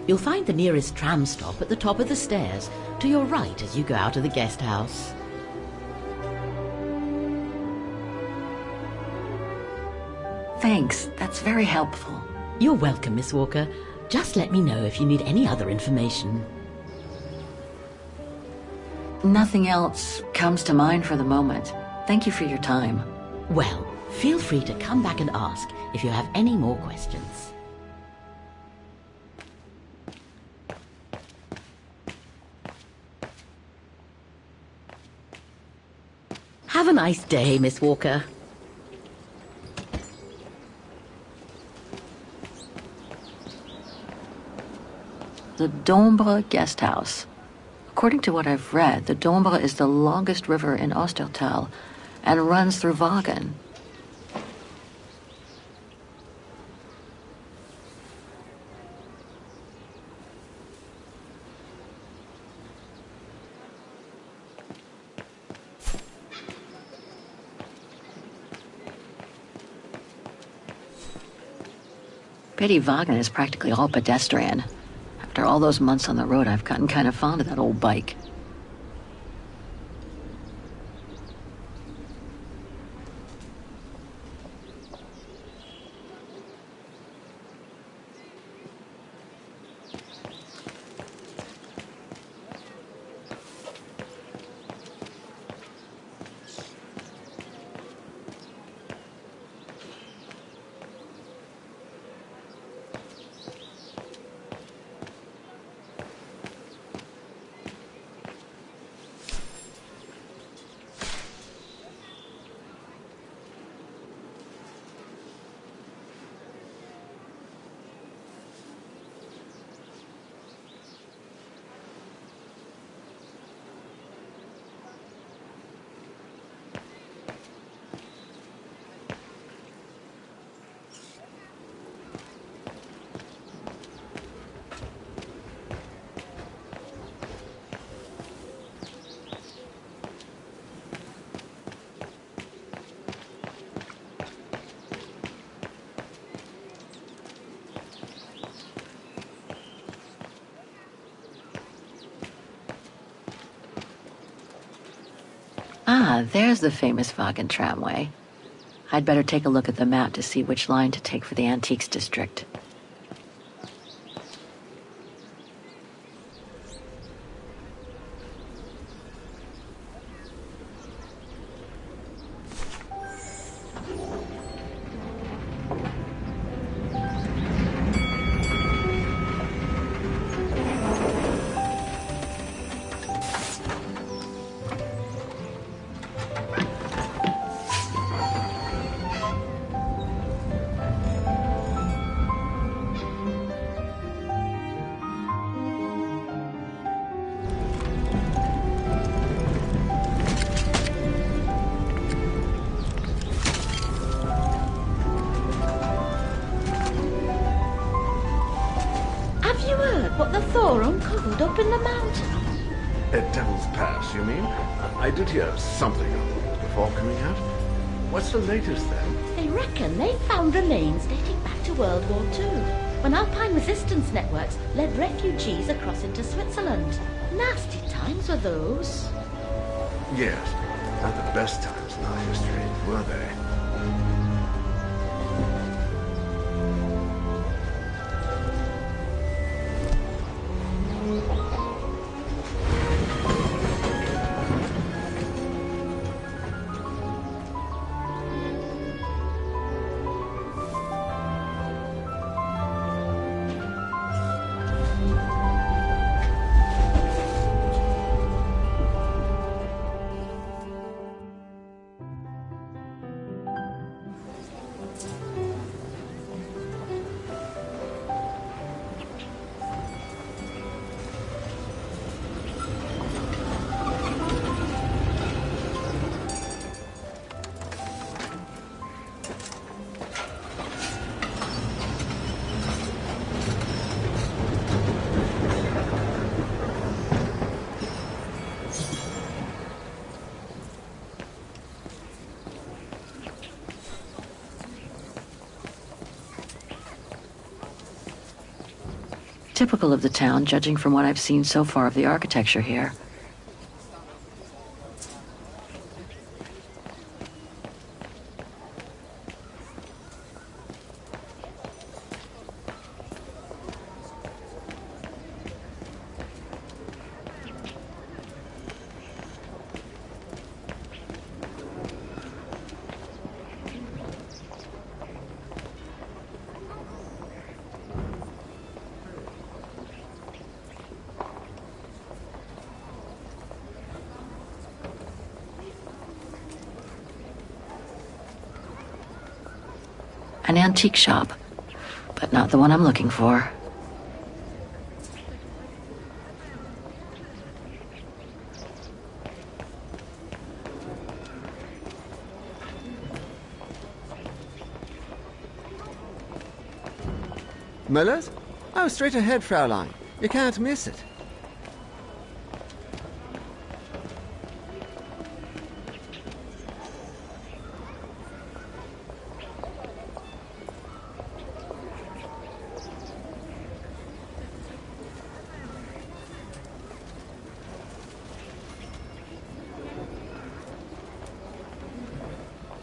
You'll find the nearest tram stop at the top of the stairs, to your right as you go out of the guest house. Thanks, that's very helpful. You're welcome, Miss Walker. Just let me know if you need any other information. Nothing else comes to mind for the moment. Thank you for your time. Well, feel free to come back and ask if you have any more questions. Have a nice day, Miss Walker. The Dombre Guest House. According to what I've read, the Dombre is the longest river in Ostertal and runs through Wagen. Pity Wagen is practically all pedestrian. After all those months on the road, I've gotten kind of fond of that old bike. there's the famous Wagen tramway. I'd better take a look at the map to see which line to take for the Antiques District. What the Thor uncovered up in the mountain? At Devil's Pass, you mean? I did hear something before coming out. What's the latest then? They reckon they found remains dating back to World War II, when Alpine resistance networks led refugees across into Switzerland. Nasty times were those. Yes, not the best times in our history, were they? Typical of the town, judging from what I've seen so far of the architecture here. An antique shop, but not the one I'm looking for. Miller's? Oh, straight ahead, Fraulein. You can't miss it.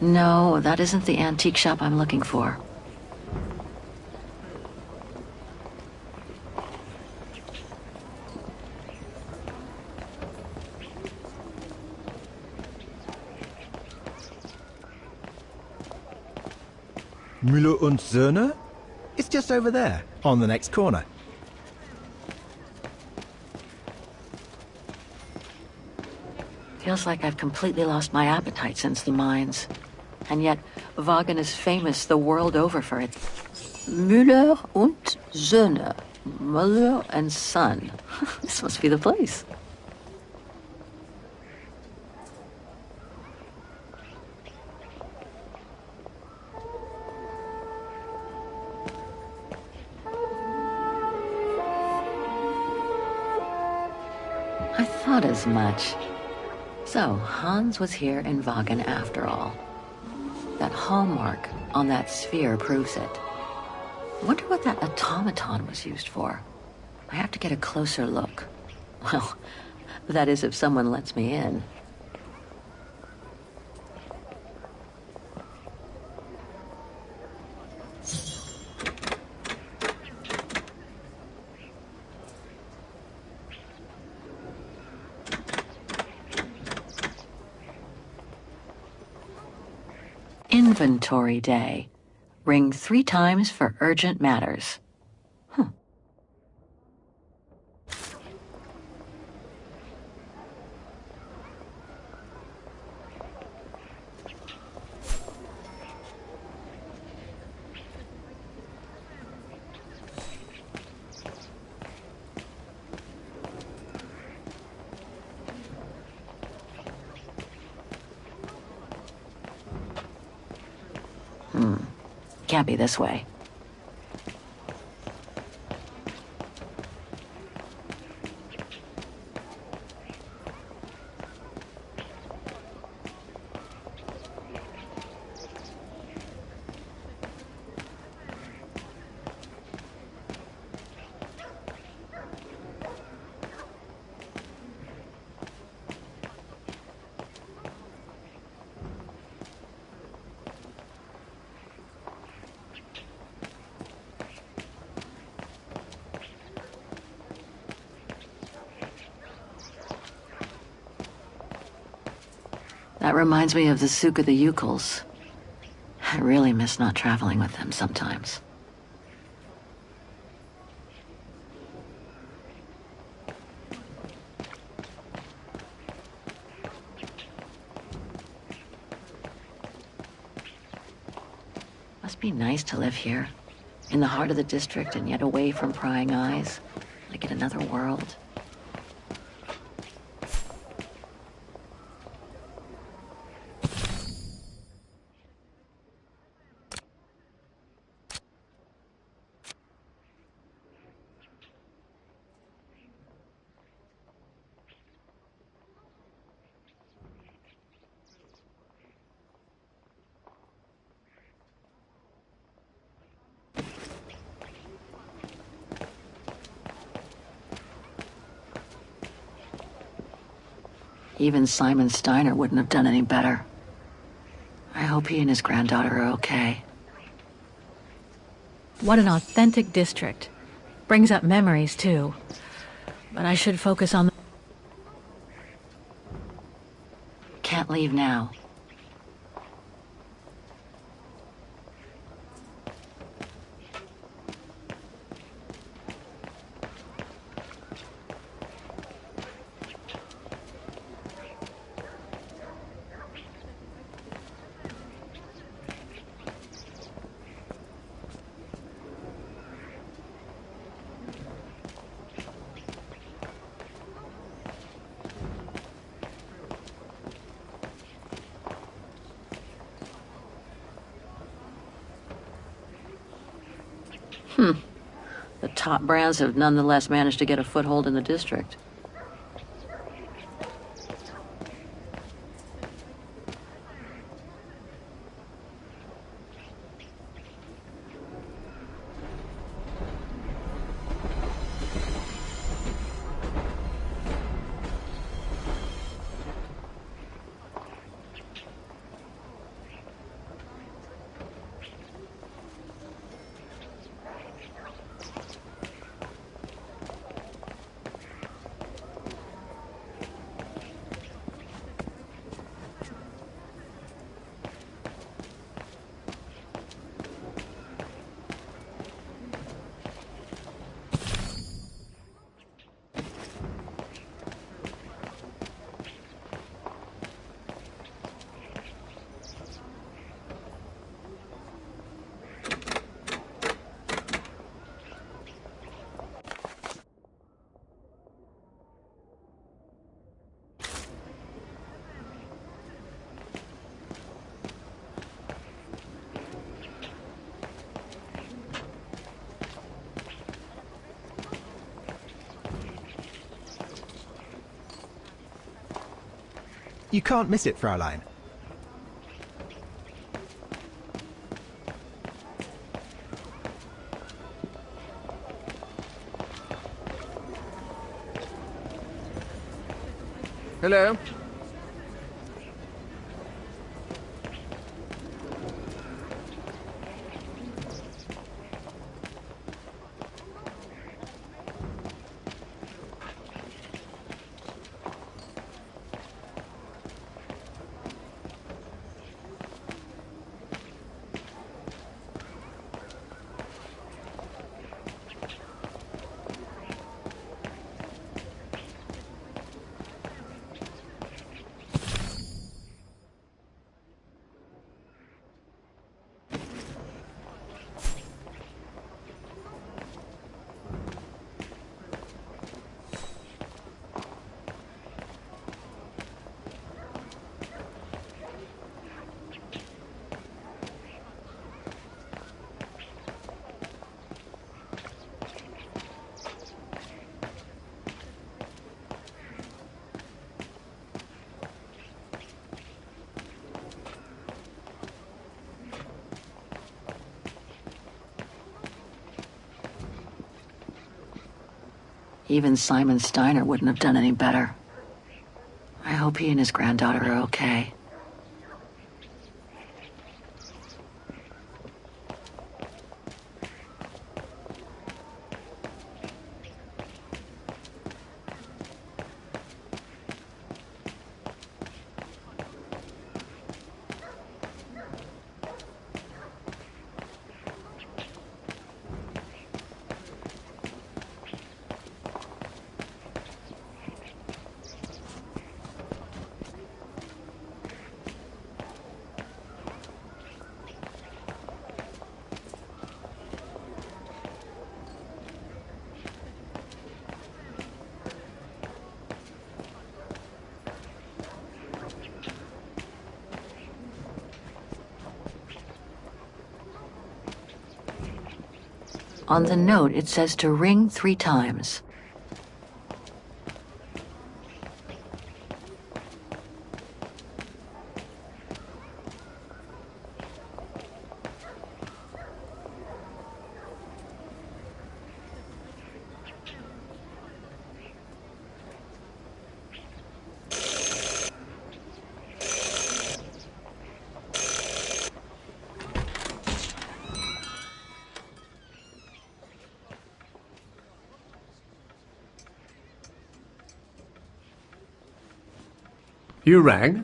No, that isn't the antique shop I'm looking for. Müller und Söhne? It's just over there, on the next corner. Feels like I've completely lost my appetite since the mines. And yet, Wagen is famous the world over for its Müller und Söhne. Mother and son. This must be the place. I thought as much. So, Hans was here in Wagen after all. That hallmark on that sphere proves it. Wonder what that automaton was used for. I have to get a closer look. Well, that is if someone lets me in. Inventory Day. Ring 3 times for urgent matters. Can't be this way. That reminds me of the Souk of the Yukels. I really miss not traveling with them sometimes. Must be nice to live here, in the heart of the district and yet away from prying eyes, like in another world. Even Simon Steiner wouldn't have done any better. I hope he and his granddaughter are okay. What an authentic district. Brings up memories, too. But I should focus on... Can't leave now. The top brands have nonetheless managed to get a foothold in the district. You can't miss it, Fraulein. Hello? Even Simon Steiner wouldn't have done any better. I hope he and his granddaughter are okay. On the note, it says to ring 3 times. You rang?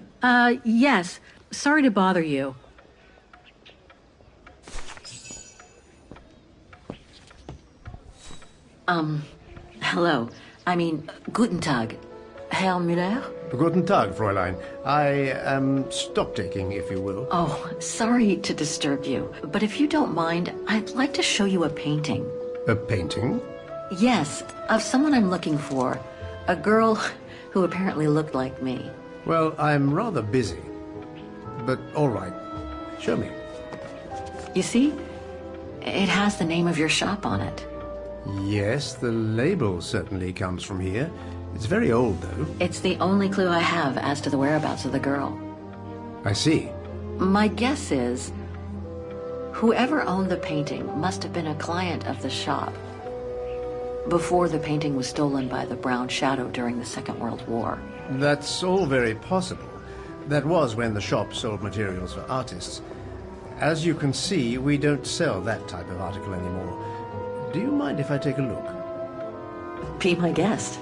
Yes. Sorry to bother you. Hello. I mean, guten Tag. Herr Müller? Guten Tag, Fräulein. I am stock-taking, if you will. Oh, sorry to disturb you, but if you don't mind, I'd like to show you a painting. A painting? Yes, of someone I'm looking for. A girl who apparently looked like me. Well, I'm rather busy. But all right. Show me. You see? It has the name of your shop on it. Yes, the label certainly comes from here. It's very old, though. It's the only clue I have as to the whereabouts of the girl. I see. My guess is whoever owned the painting must have been a client of the shop before the painting was stolen by the Brown Shadow during the Second World War. That's all very possible. That was when the shop sold materials for artists. As you can see, we don't sell that type of article anymore. Do you mind if I take a look? Be my guest.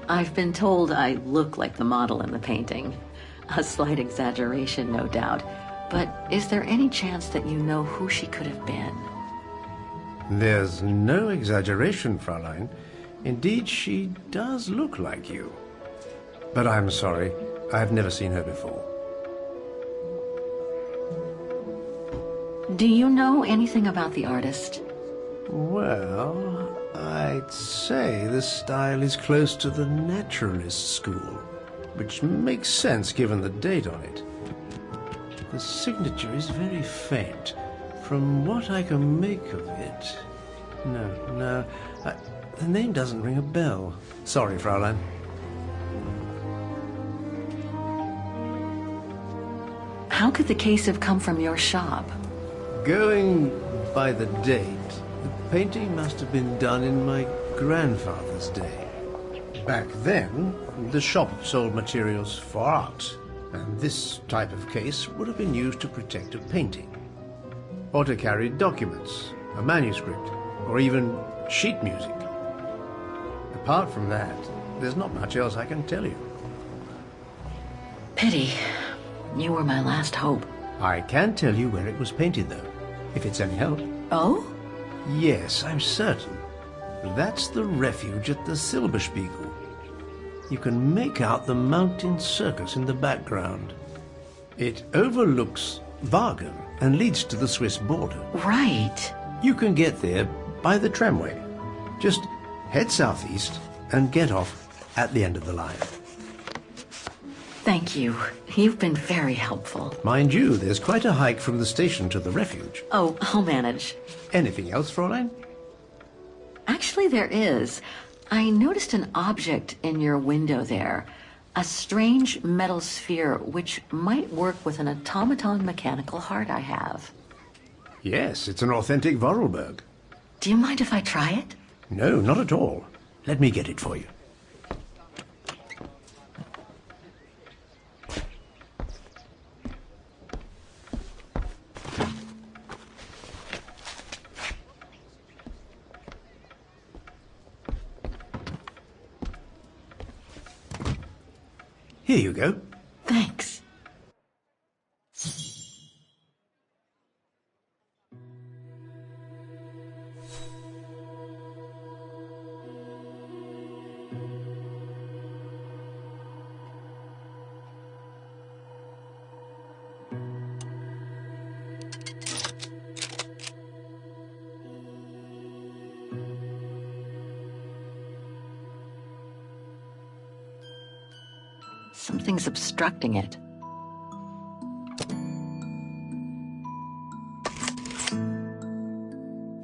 I've been told I look like the model in the painting. A slight exaggeration, no doubt. But is there any chance that you know who she could have been? There's no exaggeration, Fräulein. Indeed, she does look like you. But I'm sorry, I've never seen her before. Do you know anything about the artist? Well, I'd say the style is close to the naturalist school, which makes sense given the date on it. The signature is very faint. From what I can make of it... No, the name doesn't ring a bell. Sorry, Fräulein. How could the case have come from your shop? Going by the date, the painting must have been done in my grandfather's day. Back then, the shop sold materials for art, and this type of case would have been used to protect a painting. Or to carry documents, a manuscript, or even sheet music. Apart from that, there's not much else I can tell you. Pity. You were my last hope. I can tell you where it was painted, though, if it's any help. Oh? Yes, I'm certain. That's the refuge at the Silberspiegel. You can make out the mountain circus in the background. It overlooks Wagen and leads to the Swiss border. Right. You can get there by the tramway. Just head southeast and get off at the end of the line. Thank you. You've been very helpful. Mind you, there's quite a hike from the station to the refuge. Oh, I'll manage. Anything else, Fräulein? Actually, there is. I noticed an object in your window there. A strange metal sphere which might work with an automaton mechanical heart I have. Yes, it's an authentic Vorarlberg. Do you mind if I try it? No, not at all. Let me get it for you. Here you go. Thanks. Something's obstructing it.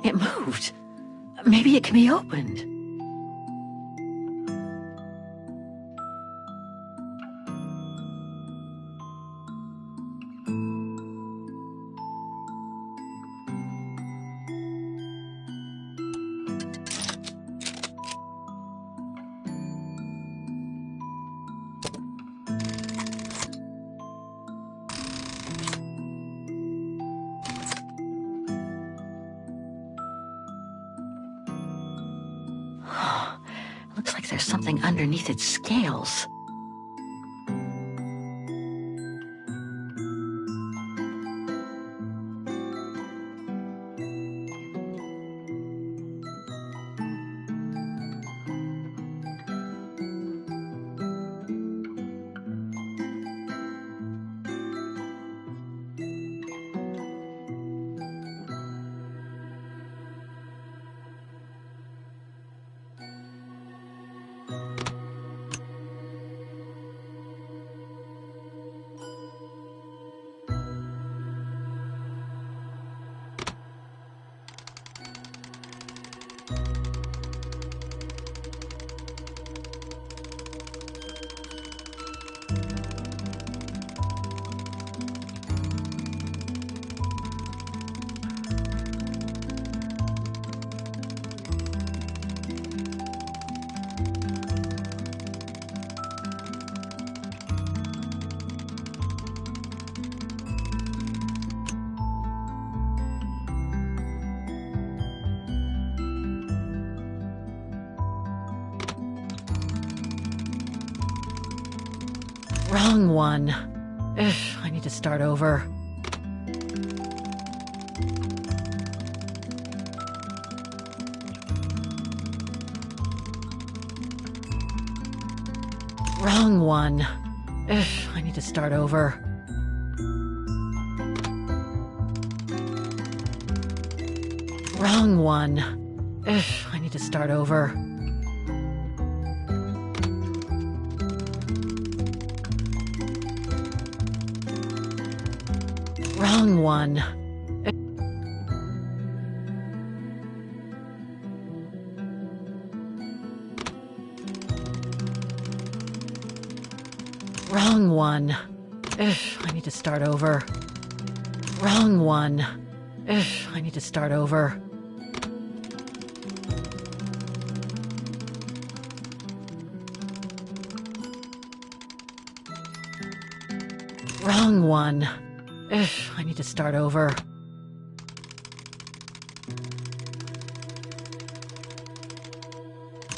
It moved. Maybe it can be opened. Looks like there's something underneath its scales. Wrong one. Ugh, I need to start over. Wrong one. Ugh, I need to start over. Wrong one. Ugh, I need to start over. Wrong one. Wrong one. Ugh, I need to start over. Wrong one. Ugh, I need to start over. Wrong one. Ugh, I need to start over.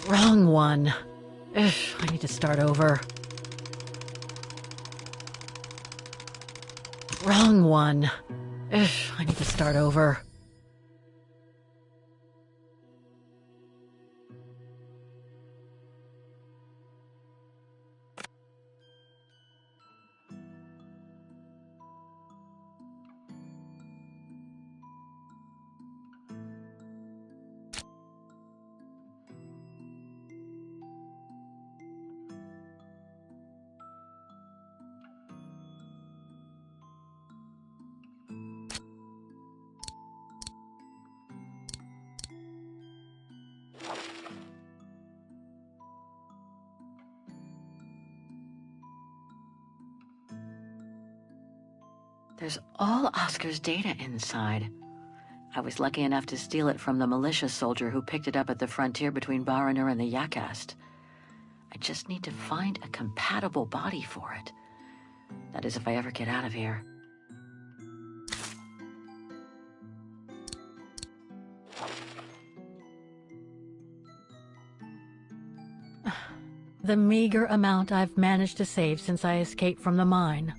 Wrong one. Ugh, I need to start over. Wrong one. Ugh, I need to start over. There's all Oscar's data inside. I was lucky enough to steal it from the militia soldier who picked it up at the frontier between Baranur and the Yakast. I just need to find a compatible body for it. That is, if I ever get out of here. The meager amount I've managed to save since I escaped from the mine.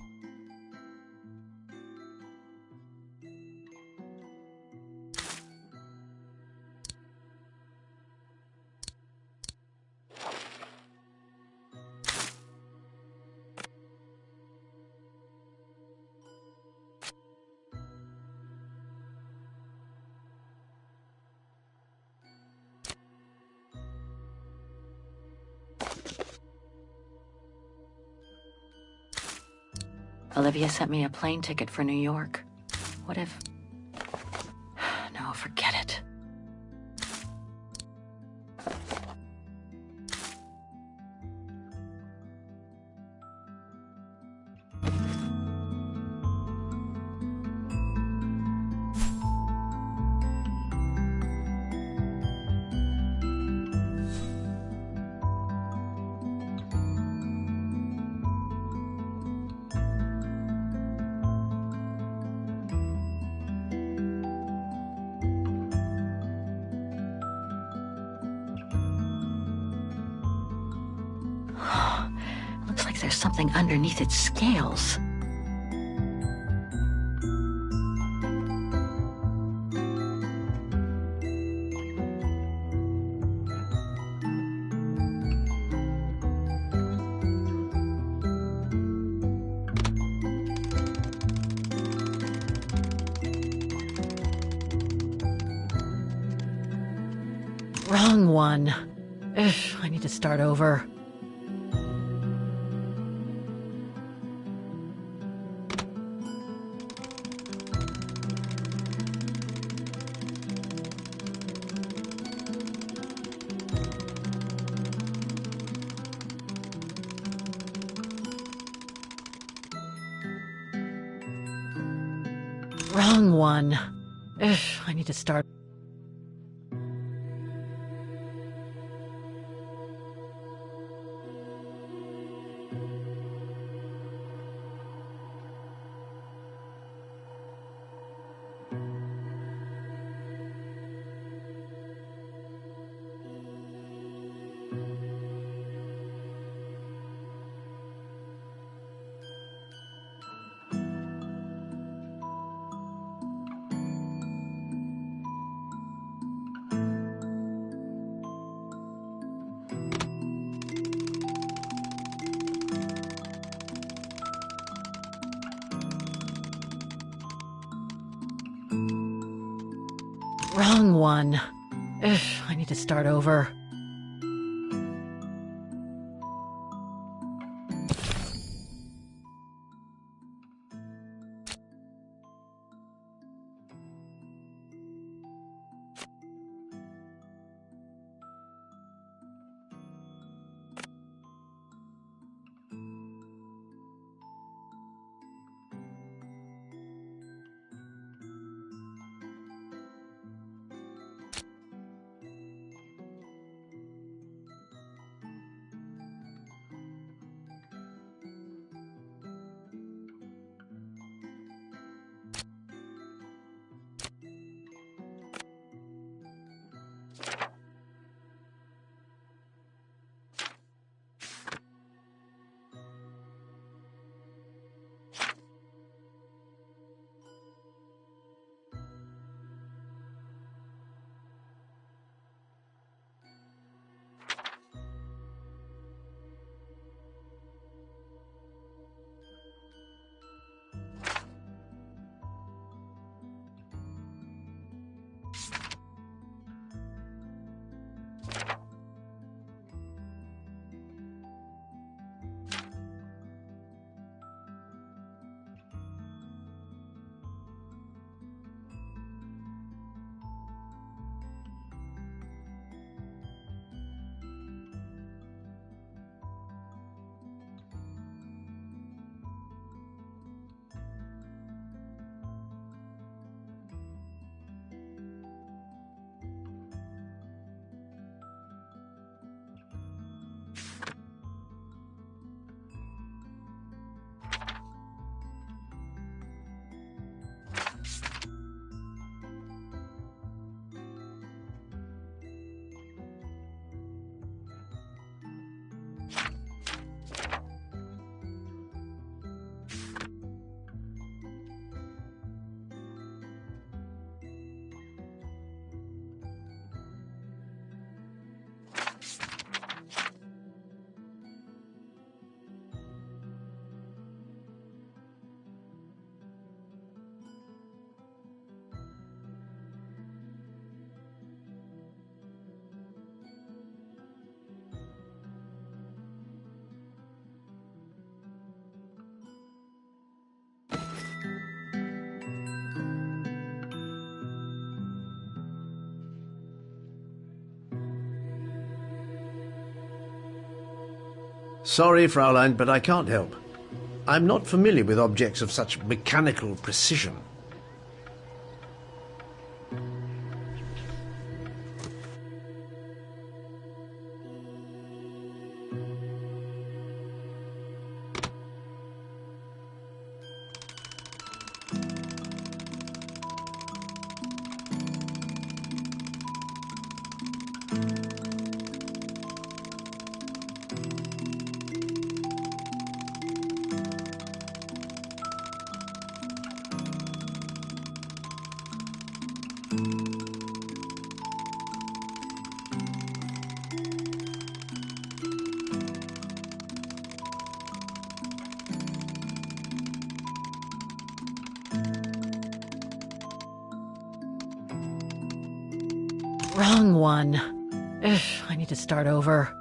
Olivia sent me a plane ticket for New York. What if... No, forget it. Looks like there's something underneath its scales. Wrong one. Ugh, I need to start over. Wrong one. Ugh, I need to start. Wrong one. Ugh, I need to start over. Sorry, Fraulein, but I can't help. I'm not familiar with objects of such mechanical precision. Wrong one. Ugh, I need to start over.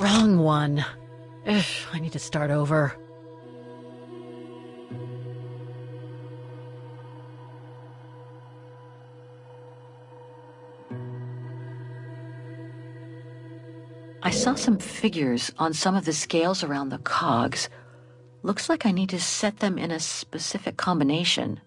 Wrong one. Ugh, I need to start over. I saw some figures on some of the scales around the cogs. Looks like I need to set them in a specific combination.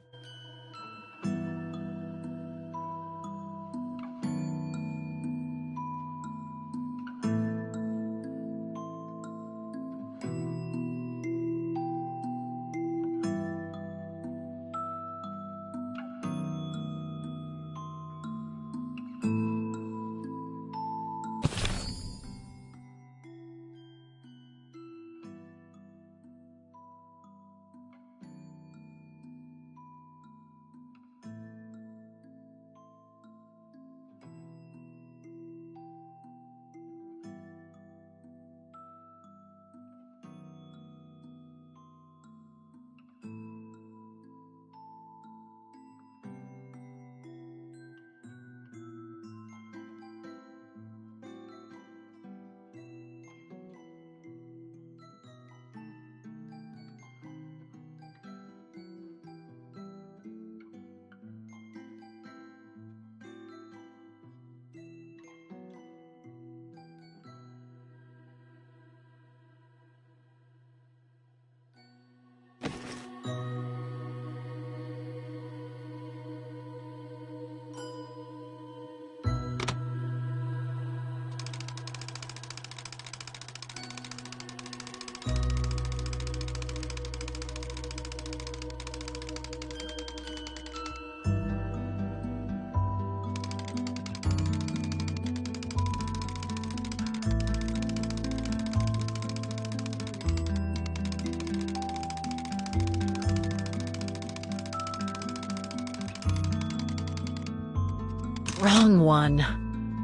Wrong one.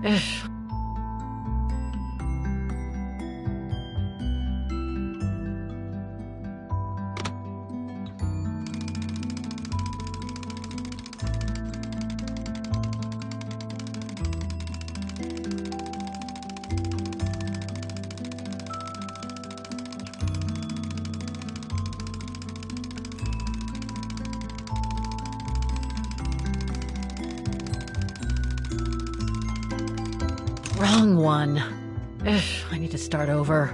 Ugh. Wrong one. Ugh, I need to start over.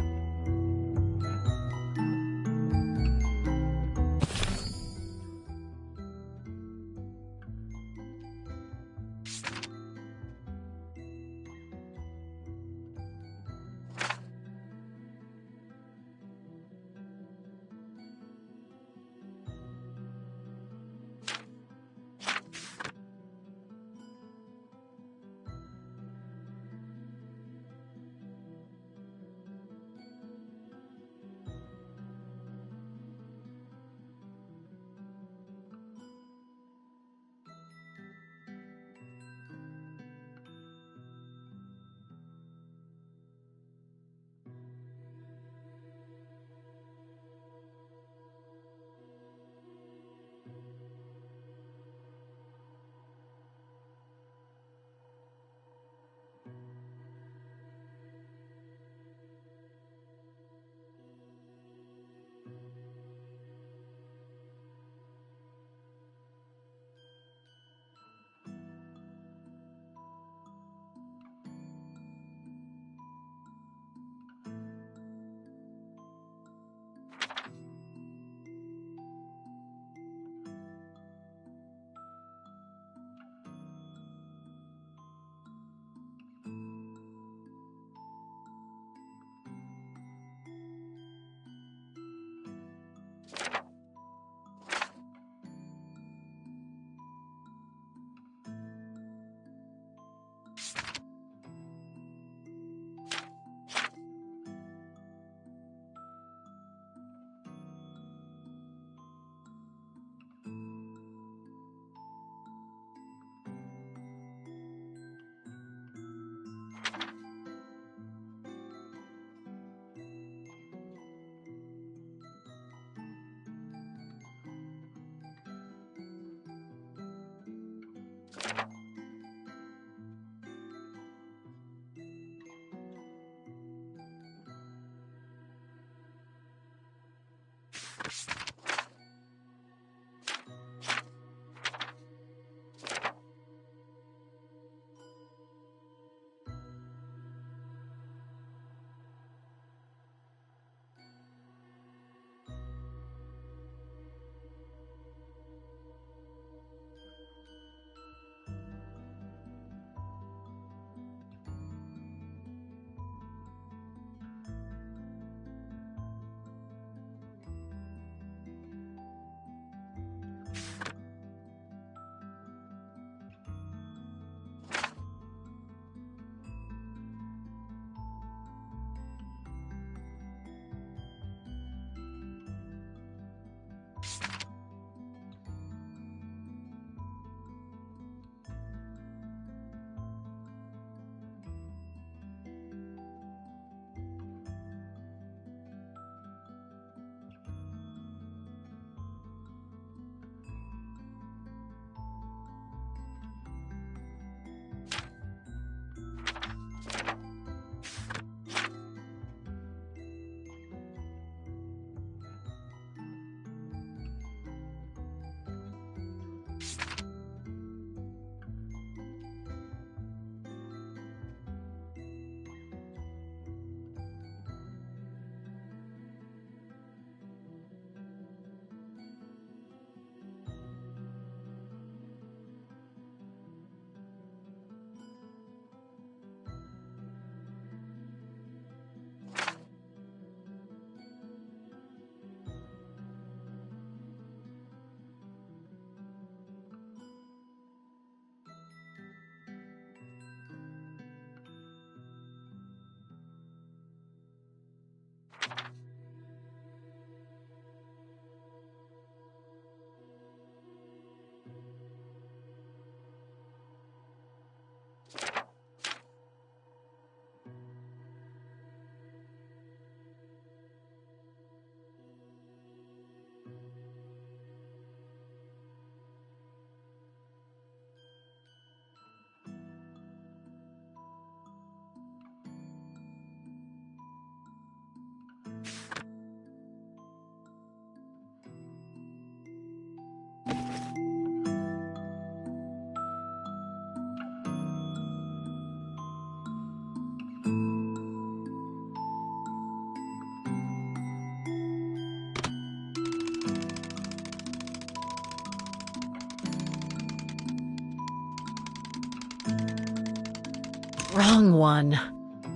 Wrong one.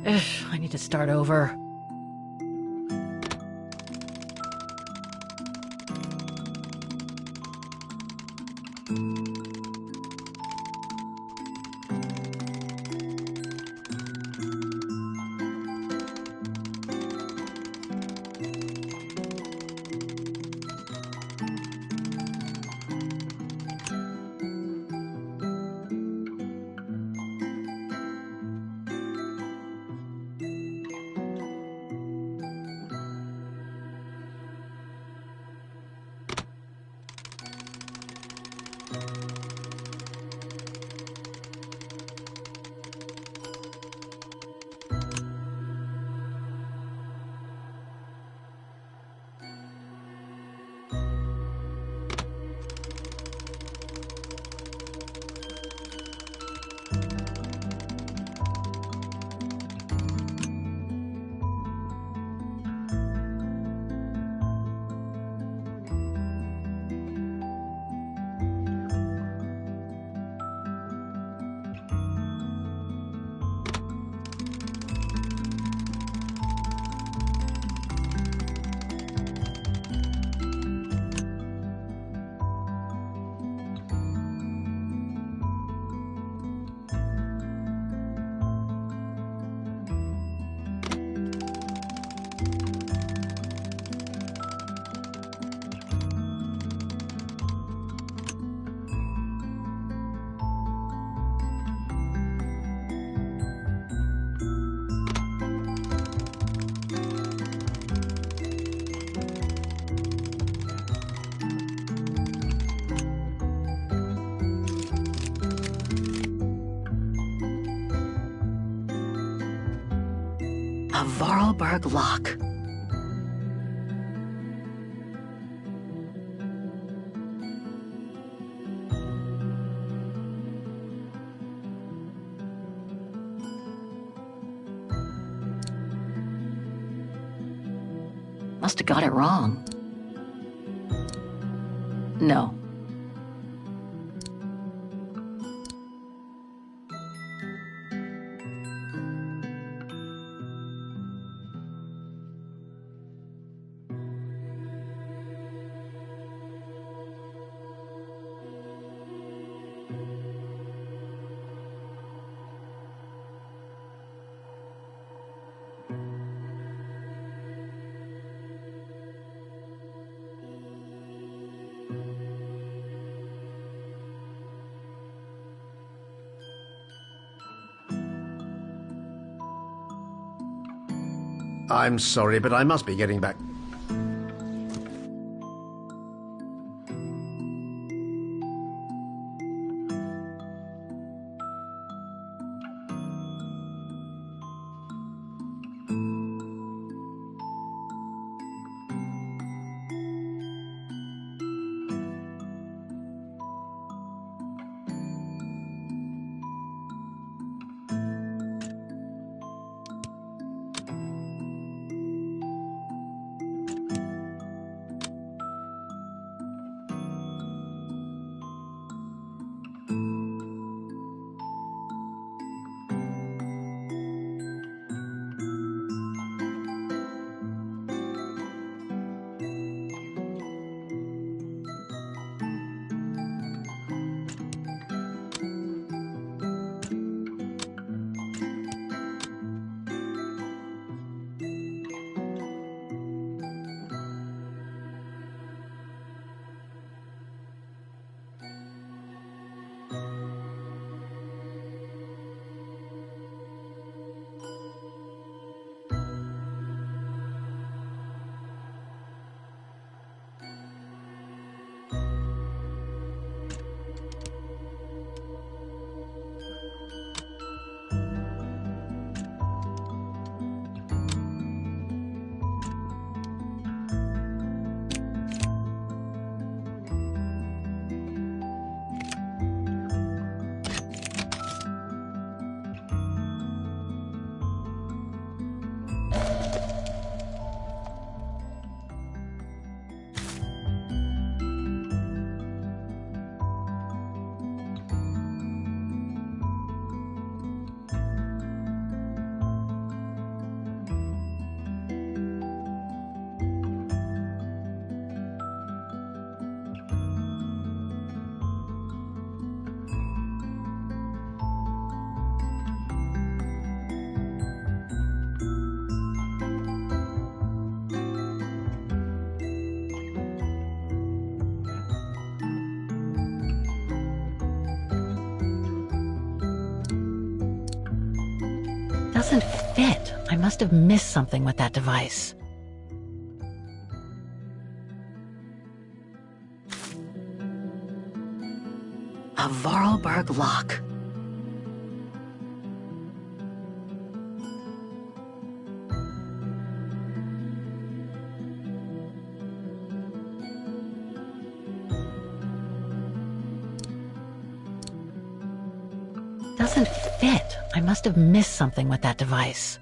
Ugh, I need to start over. A Vorarlberg lock. Must have got it wrong. No. I'm sorry, but I must be getting back. Doesn't fit. I must have missed something with that device. A Vorarlberg lock. Doesn't fit. I must have missed something with that device.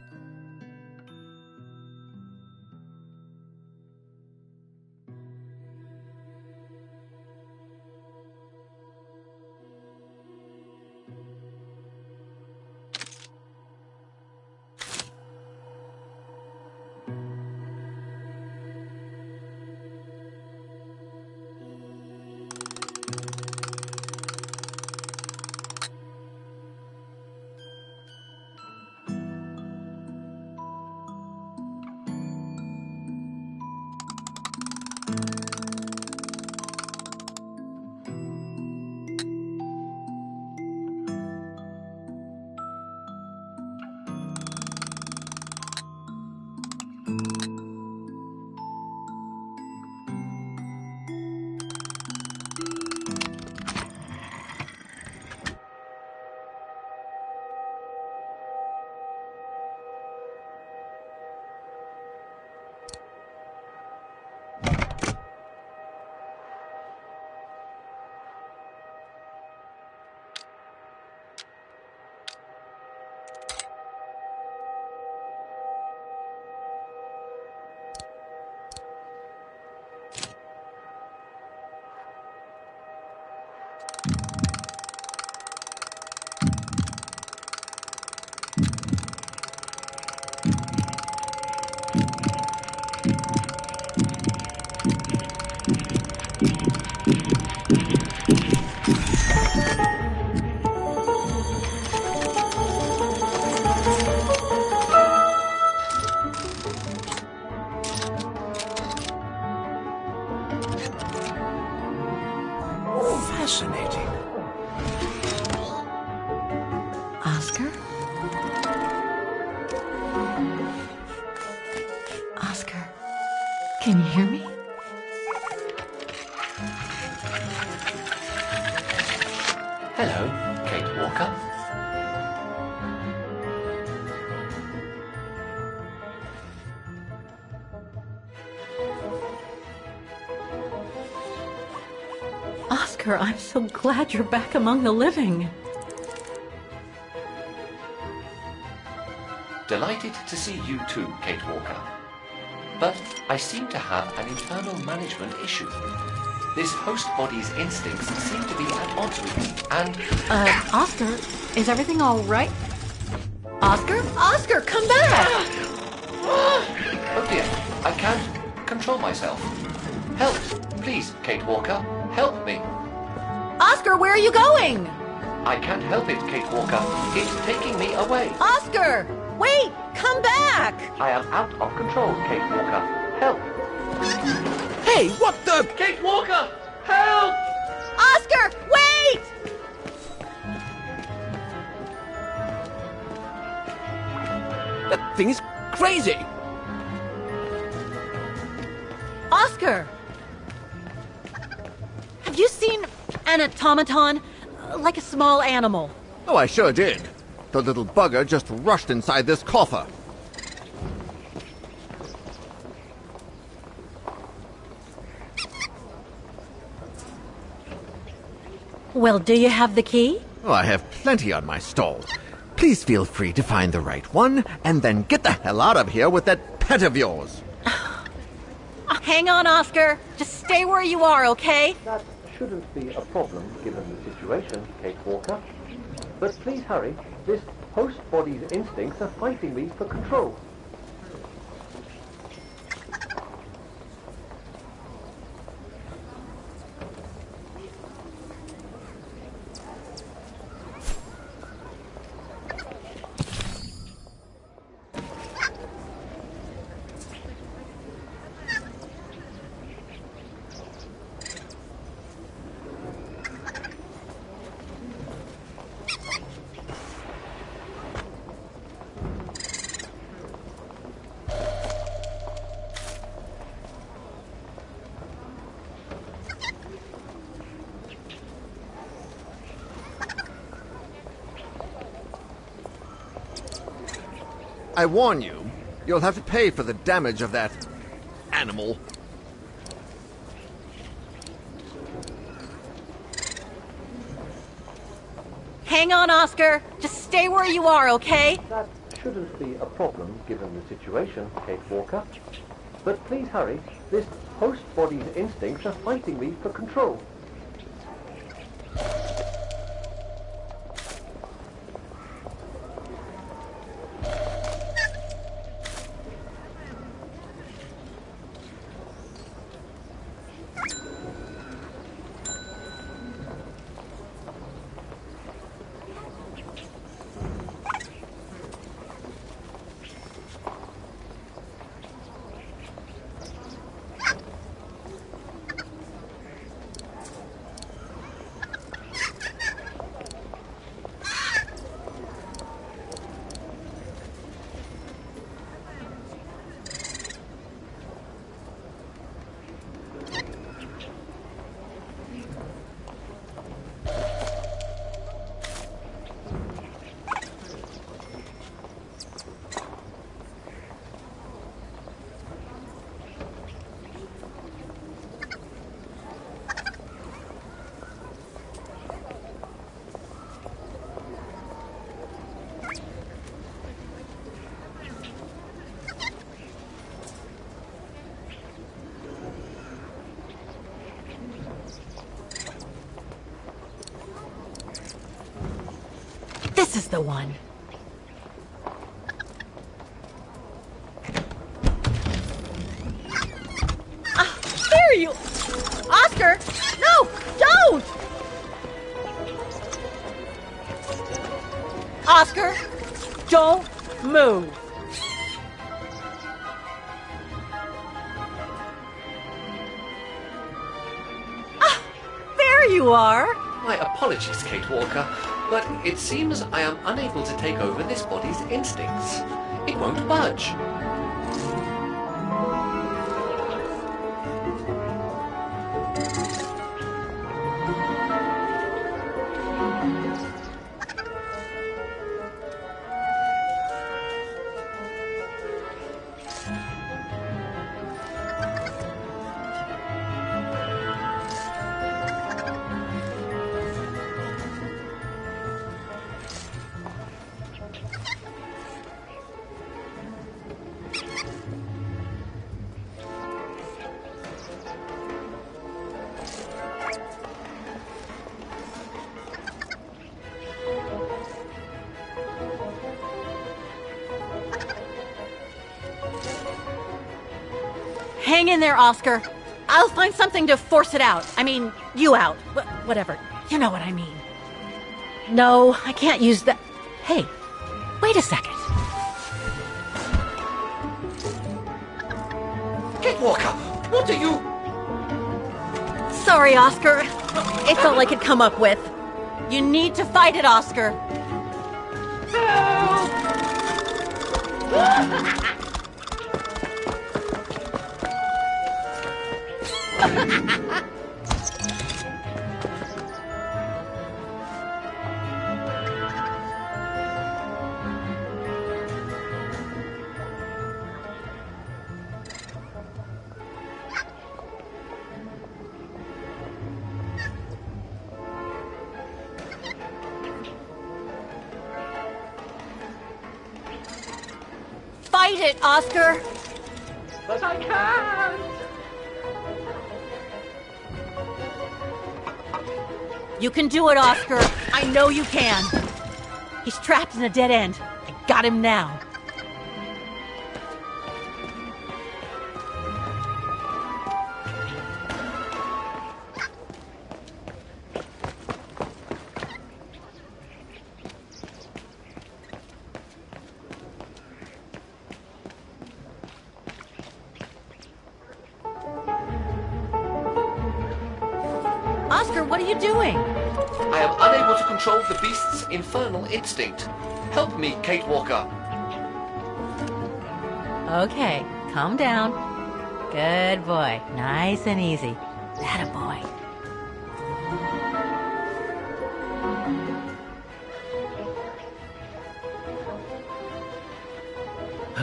Fascinating. Oscar? Oscar, can you hear me? Hello, Kate Walker. Oscar, I'm so glad you're back among the living. Delighted to see you too, Kate Walker. But I seem to have an internal management issue. This host body's instincts seem to be at odds with me, and... Oscar, is everything all right? Oscar? Oscar, come back! Oh dear, I can't control myself. Help, please, Kate Walker. Help me. Oscar, where are you going? I can't help it, Kate Walker. It's taking me away. Oscar! Wait! Come back! I am out of control, Kate Walker. Help! Hey, what the... Kate Walker! Help! Oscar, wait! That thing is crazy! Oscar! Have you seen an automaton? Like a small animal. Oh, I sure did. The little bugger just rushed inside this coffer. Well, do you have the key? Oh, I have plenty on my stall. Please feel free to find the right one, and then get the hell out of here with that pet of yours. Hang on, Oscar. Just stay where you are, okay? That shouldn't be a problem given the situation, Kate Walker. But please hurry. This host body's instincts are fighting me for control. I warn you, you'll have to pay for the damage of that animal. Hang on, Oscar. Just stay where you are, okay? That shouldn't be a problem given the situation, Kate Walker. But please hurry. This host body's instincts are fighting me for control. This is the one. There you... Oscar! No! Don't! Oscar! Don't move! There you are! My apologies, Kate Walker, but it seems I am unable to take over this body's instincts. It won't budge. Hang in there, Oscar. I'll find something to force it out. I mean, you out. Whatever. You know what I mean. No, I can't use that. Hey, wait a second. Kate Walker, what are you... Sorry, Oscar. It's all I could come up with. You need to fight it, Oscar. Fight it, Oscar! But I can't! You can do it, Oscar. I know you can. He's trapped in a dead end. I got him now. Oscar, what are you doing? I am unable to control the beast's infernal instinct. Help me, Kate Walker. Okay, calm down. Good boy. Nice and easy. Atta boy.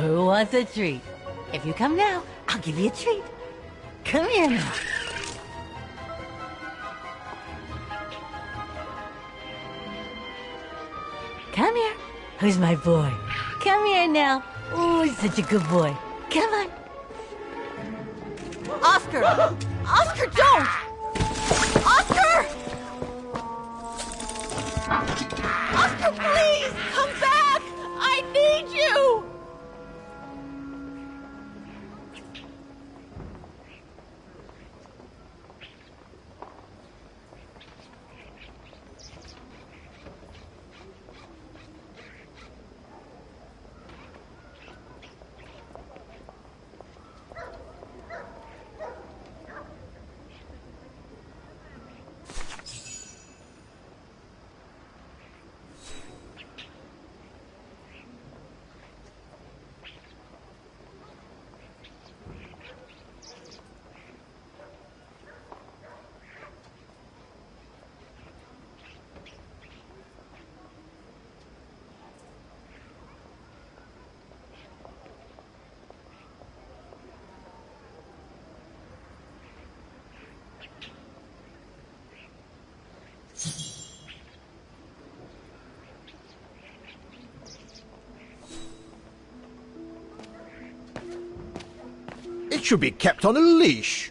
Who wants a treat? If you come now, I'll give you a treat. Come here now. Come here. Who's my boy? Come here now. Oh, he's such a good boy. Come on. Oscar! Oscar, don't! Oscar! Oscar, please! Come back! I need you! It should be kept on a leash.